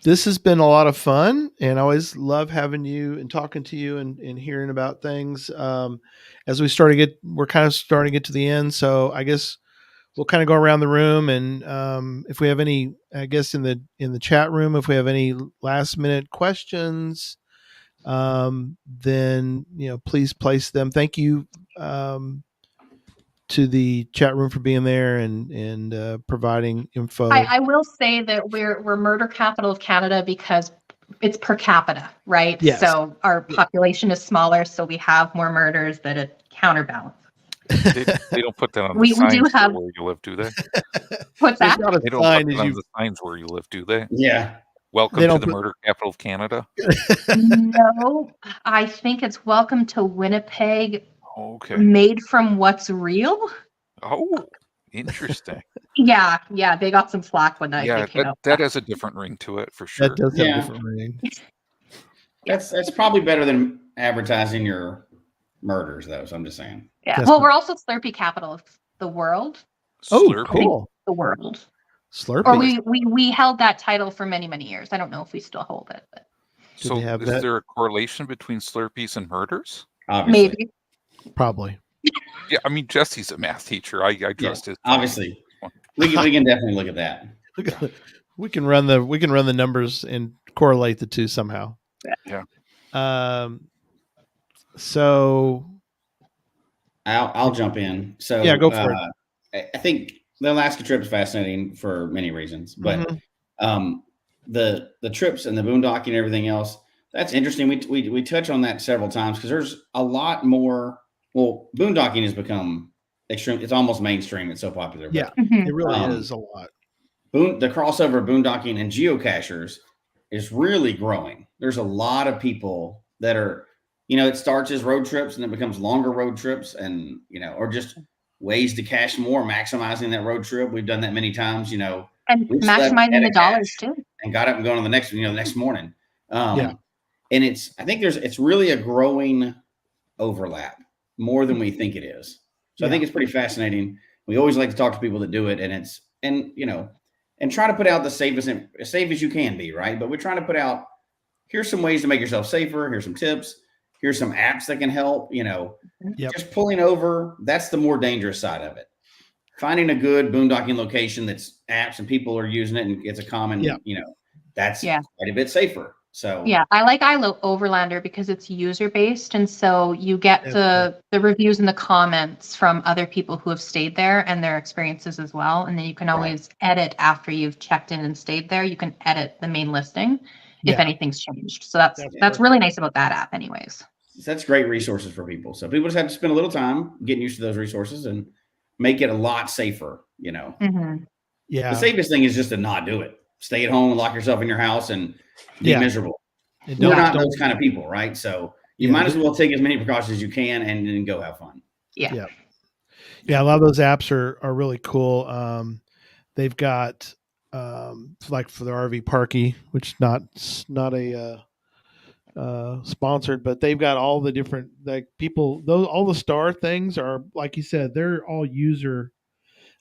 this has been a lot of fun, and I always love having you and talking to you and hearing about things. As we're kind of starting to get to the end. So I guess we'll kind of go around the room, and if we have any, I guess in the chat room, if we have any last minute questions, then please place them. Thank you to the chat room for being there and providing info. I will say that we're murder capital of Canada because it's per capita, right? Yes. So our population is smaller, so we have more murders that it counterbalance. They don't put that on the signs where you live, do they? What's that? They don't put that on the signs where you live, do they? Yeah. Welcome to the murder capital of Canada. No, I think it's welcome to Winnipeg. Okay. Made from what's real. Oh, interesting. Yeah, they got some flack when that came out. That has a different ring to it for sure. That does have a different ring. That's probably better than advertising your murders, though. So I'm just saying. Yeah. Well, we're also Slurpee capital of the world. Oh, Slurpee. cool. The world. Slurpee. Or we held that title for many, many years. I don't know if we still hold it. But. So is there a correlation between Slurpees and murders? Obviously. Maybe. Probably. Yeah, I mean, Jesse's a math teacher. I trust his. Obviously, we can definitely look at that. We can run the numbers and correlate the two somehow. Yeah. So I'll jump in. So yeah, go for it. I think the Alaska trip is fascinating for many reasons, but the trips and the boondocking and everything else, that's interesting. We touch on that several times because there's a lot more. Well, boondocking has become extreme. It's almost mainstream. It's so popular. Yeah, it really is a lot. The crossover of boondocking and geocachers is really growing. There's a lot of people that are, it starts as road trips and it becomes longer road trips and, or just ways to cache more, maximizing that road trip. We've done that many times, and maximizing the dollars too. And got up and going on the next morning. And I think it's really a growing overlap more than we think it is. So I think it's pretty fascinating. We always like to talk to people that do it, and try to put out the safest, as safe as you can be, right? But we're trying to put out, here's some ways to make yourself safer. Here's some tips. Here's some apps that can help, just pulling over. That's the more dangerous side of it. Finding a good boondocking location that's apps and people are using it and it's a common, that's quite a bit safer. So I like Overlander because it's user based, and so you get the reviews and the comments from other people who have stayed there and their experiences as well, and then you can always edit after you've checked in and stayed there. You can edit the main listing if anything's changed. So that's really nice about that app, anyways. That's great resources for people. So people just have to spend a little time getting used to those resources and make it a lot safer. Mm-hmm. Yeah, the safest thing is just to not do it. Stay at home and lock yourself in your house and be miserable. We're not those kind of people, right? So you might as well take as many precautions as you can and then go have fun. Yeah. A lot of those apps are really cool. They've got like for the RV Parky, which is not a sponsored, but they've got all the different people. All the star things are, like you said, they're all user.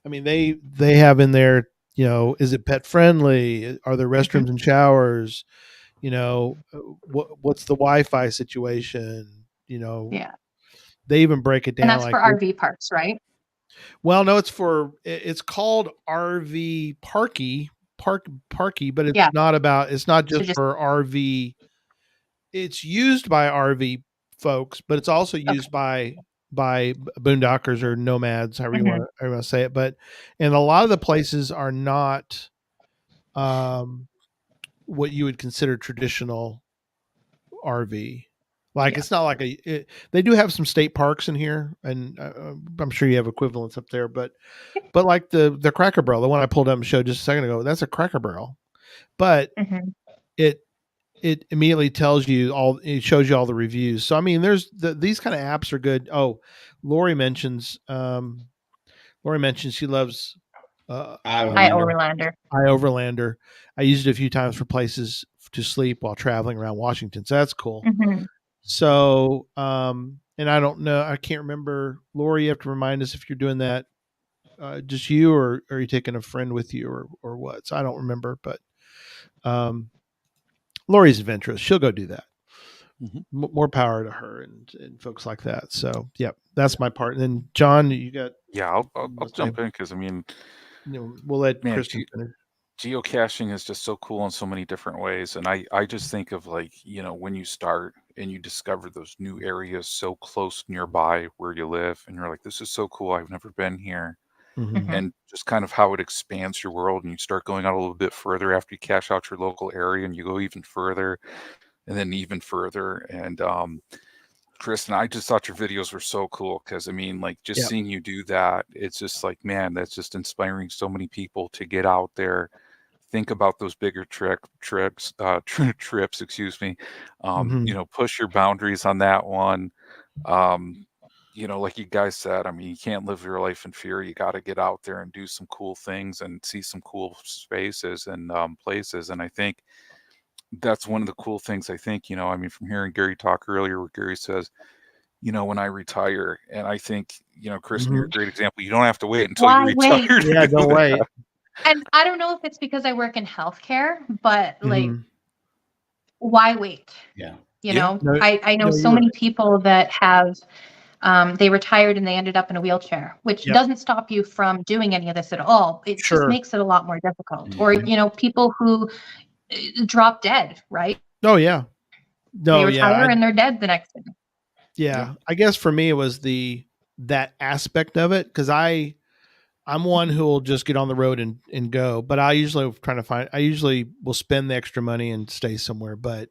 I mean, they have in there. Is it pet friendly? Are there restrooms and showers? What's the Wi-Fi situation? They even break it down. And that's for RV parks, right? Well, no, it's called RV Parky, but it's not just for RV. It's used by RV folks, but it's also used by boondockers or nomads, however you want to say it. And a lot of the places are not what you would consider traditional RV. It's not like they do have some state parks in here, and I'm sure you have equivalents up there, but like the Cracker Barrel, the one I pulled up and showed just a second ago, that's a Cracker Barrel, but it immediately tells you it shows you all the reviews. So, I mean, these kind of apps are good. Oh, Lori mentions she loves iOverlander. iOverlander. I used it a few times for places to sleep while traveling around Washington. So that's cool. So, and and I don't know, I can't remember. Lori, you have to remind us if you're doing that, just you, or are you taking a friend with you, or what? So I don't remember, but Lori's adventurous. She'll go do that. More power to her and folks like that. So, yeah, that's my part. And then John, you got. Yeah, I'll jump in because I mean, we'll let Kristin finish. Geocaching is just so cool in so many different ways. And I just think of like, when you start and you discover those new areas so close nearby where you live and you're like, this is so cool. I've never been here. And just kind of how it expands your world, and you start going out a little bit further after you cache out your local area, and you go even further and then even further. And Kristin, I just thought your videos were so cool because I mean, like just seeing you do that, it's just like, man, that's just inspiring so many people to get out there, think about those bigger trips, excuse me. Push your boundaries on that one. Like you guys said, I mean, you can't live your life in fear. You got to get out there and do some cool things and see some cool spaces and places. And I think that's one of the cool things. I think, I mean, from hearing Gary talk earlier, where Gary says, when I retire, and I think, Kristin, you're a great example. You don't have to wait until you retire. Yeah, don't wait. And I don't know if it's because I work in healthcare, but like, why wait? Yeah. I know so many people that have, they retired and they ended up in a wheelchair, which doesn't stop you from doing any of this at all. It just makes it a lot more difficult. Or, people who drop dead, right? Oh, yeah. No, they retire and they're dead the next day. Yeah. I guess for me, it was that aspect of it. Cause I'm one who will just get on the road and go, but I usually will spend the extra money and stay somewhere. But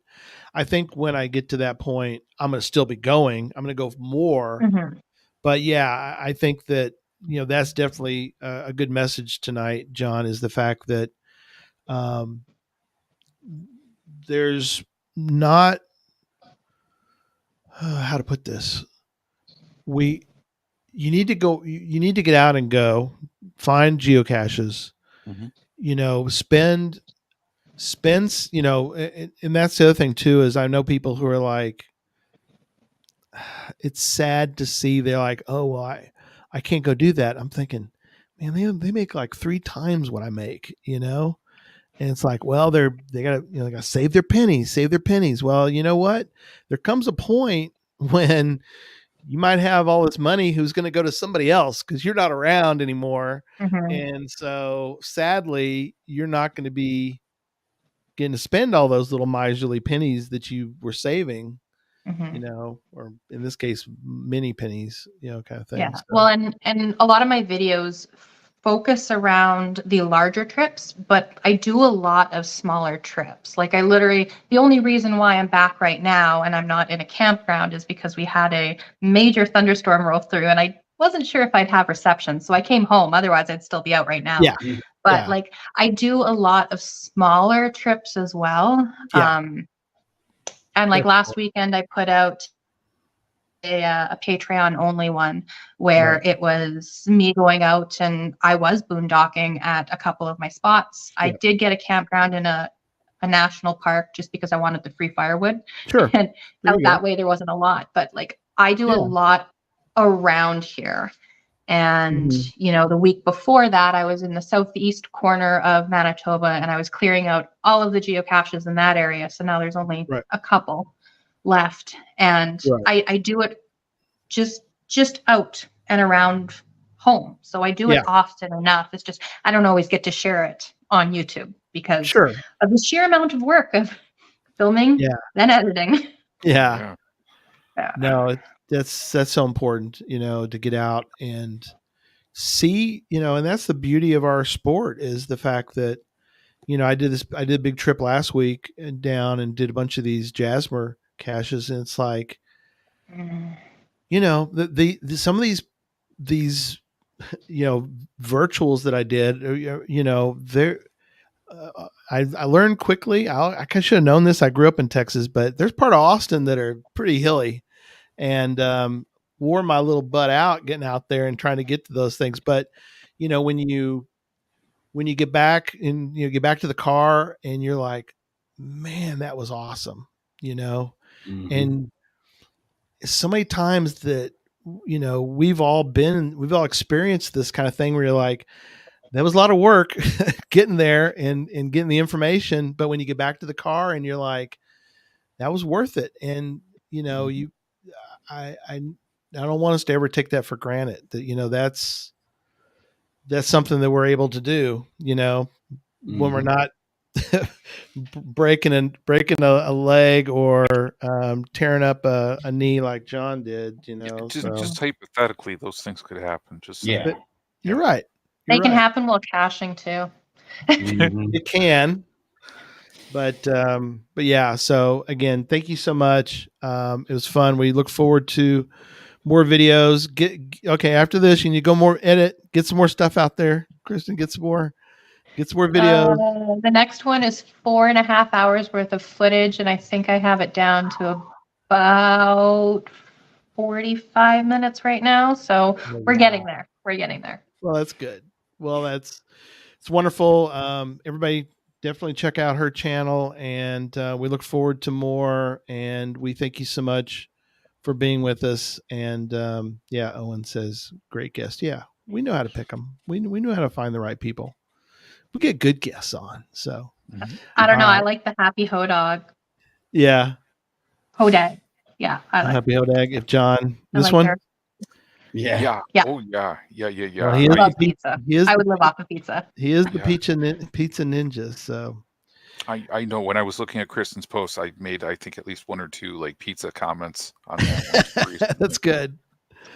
I think when I get to that point, I'm going to still be going. I'm going to go more. But yeah, I think that, that's definitely a good message tonight, John, is the fact that there's not, how to put this. You need to go, you need to get out and go find geocaches, spend, and that's the other thing too, is I know people who are like, it's sad to see, they're like, oh, well, I can't go do that. I'm thinking, man, they make like 3 times what I make, and it's like, well, they gotta save their pennies. Well, you know what? There comes a point when you might have all this money who's going to go to somebody else because you're not around anymore. And so sadly, you're not going to be getting to spend all those little miserly pennies that you were saving, or in this case, mini pennies, kind of thing. Yeah. So. Well, and a lot of my videos focus around the larger trips, but I do a lot of smaller trips. Like the only reason why I'm back right now and I'm not in a campground is because we had a major thunderstorm roll through and I wasn't sure if I'd have reception. So I came home. Otherwise I'd still be out right now. Yeah. But like I do a lot of smaller trips as well. Yeah. And like last weekend I put out a Patreon only one where it was me going out and I was boondocking at a couple of my spots. I did get a campground in a national park just because I wanted the free firewood. Sure. And out that way there wasn't a lot, but like I do a lot around here. And, the week before that, I was in the southeast corner of Manitoba and I was clearing out all of the geocaches in that area. So now there's only a couple left. And I do it just out and around home. So I do it often enough. It's just, I don't always get to share it on YouTube because of the sheer amount of work of filming, then editing. Yeah. No, that's so important, to get out and see, and that's the beauty of our sport is the fact that, I did a big trip last week and down and did a bunch of these Jasmer caches. And it's like, some of these, virtuals that I did, they're, I learned quickly. I should have known this. I grew up in Texas, but there's part of Austin that are pretty hilly, and wore my little butt out getting out there and trying to get to those things. But when you get back and get back to the car and you're like, man, that was awesome, and so many times that, we've all experienced this kind of thing where you're like, that was a lot of work getting there and getting the information. But when you get back to the car and you're like, that was worth it. And, I don't want us to ever take that for granted that, that's something that we're able to do, when we're not breaking a leg or tearing up a knee like John did, Just hypothetically, those things could happen. But you're right. They can happen while caching too. It can, but yeah. So again, thank you so much. It was fun. We look forward to more videos. After this, you need to go more edit, get some more stuff out there. Kristin, get some more videos. The next one is 4.5 hours worth of footage, and I think I have it down to about 45 minutes right now. So we're getting there. Well, that's good. Well, it's wonderful. Everybody definitely check out her channel, and we look forward to more. And we thank you so much for being with us. And Owen says, great guest. Yeah, we know how to pick them. We know how to find the right people. We get good guests on. So I don't know. I like the Happy Hodog. Yeah. Hodag. Yeah. I like Happy Hodag. If John, this one. Her. Yeah. Oh yeah. Well, I love pizza. I would live off of pizza. He is the pizza ninja. So I know when I was looking at Kristin's post, I made, I think, at least 1 or 2 like pizza comments on that. That's good.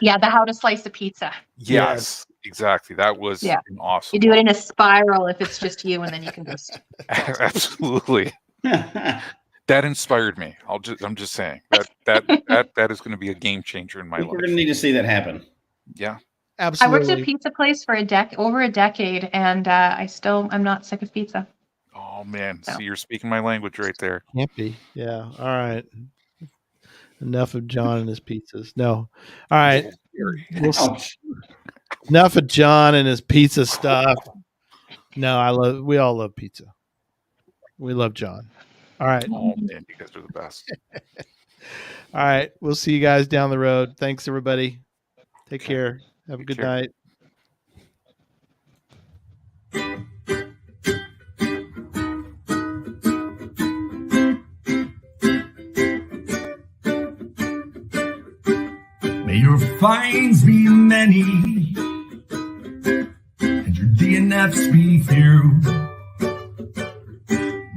Yeah, the how to slice a pizza. Yes, exactly. That was awesome. You do it in a spiral if it's just you, and then you can just absolutely. That inspired me. I'm just saying that is going to be a game changer in my life. We're going to need to see that happen. Yeah, absolutely. I worked at a pizza place for over a decade, and I'm not sick of pizza. Oh man, so you're speaking my language right there. Can't be. Yeah. All right. Enough of John and his pizzas. No. All right. Enough of John and his pizza stuff. No, we all love pizza. We love John. All right. Oh man, you guys are the best. All right. We'll see you guys down the road. Thanks, everybody. Take care. Have a good night. May your finds be many, and your DNFs be few.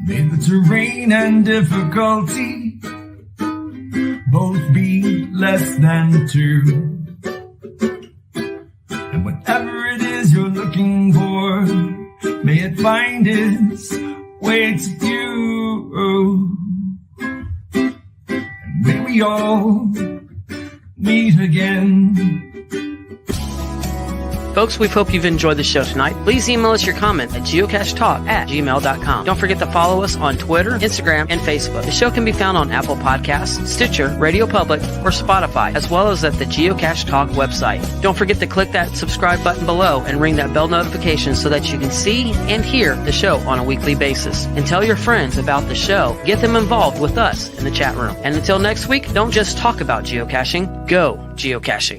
May the terrain and difficulty both be less than 2. And whatever it is you're looking for, may it find its way to you. And may we all meet again. Folks, we hope you've enjoyed the show tonight. Please email us your comment at geocachetalk@gmail.com. Don't forget to follow us on Twitter, Instagram, and Facebook. The show can be found on Apple Podcasts, Stitcher, Radio Public, or Spotify, as well as at the Geocache Talk website. Don't forget to click that subscribe button below and ring that bell notification so that you can see and hear the show on a weekly basis. And tell your friends about the show. Get them involved with us in the chat room. And until next week, don't just talk about geocaching, go geocaching.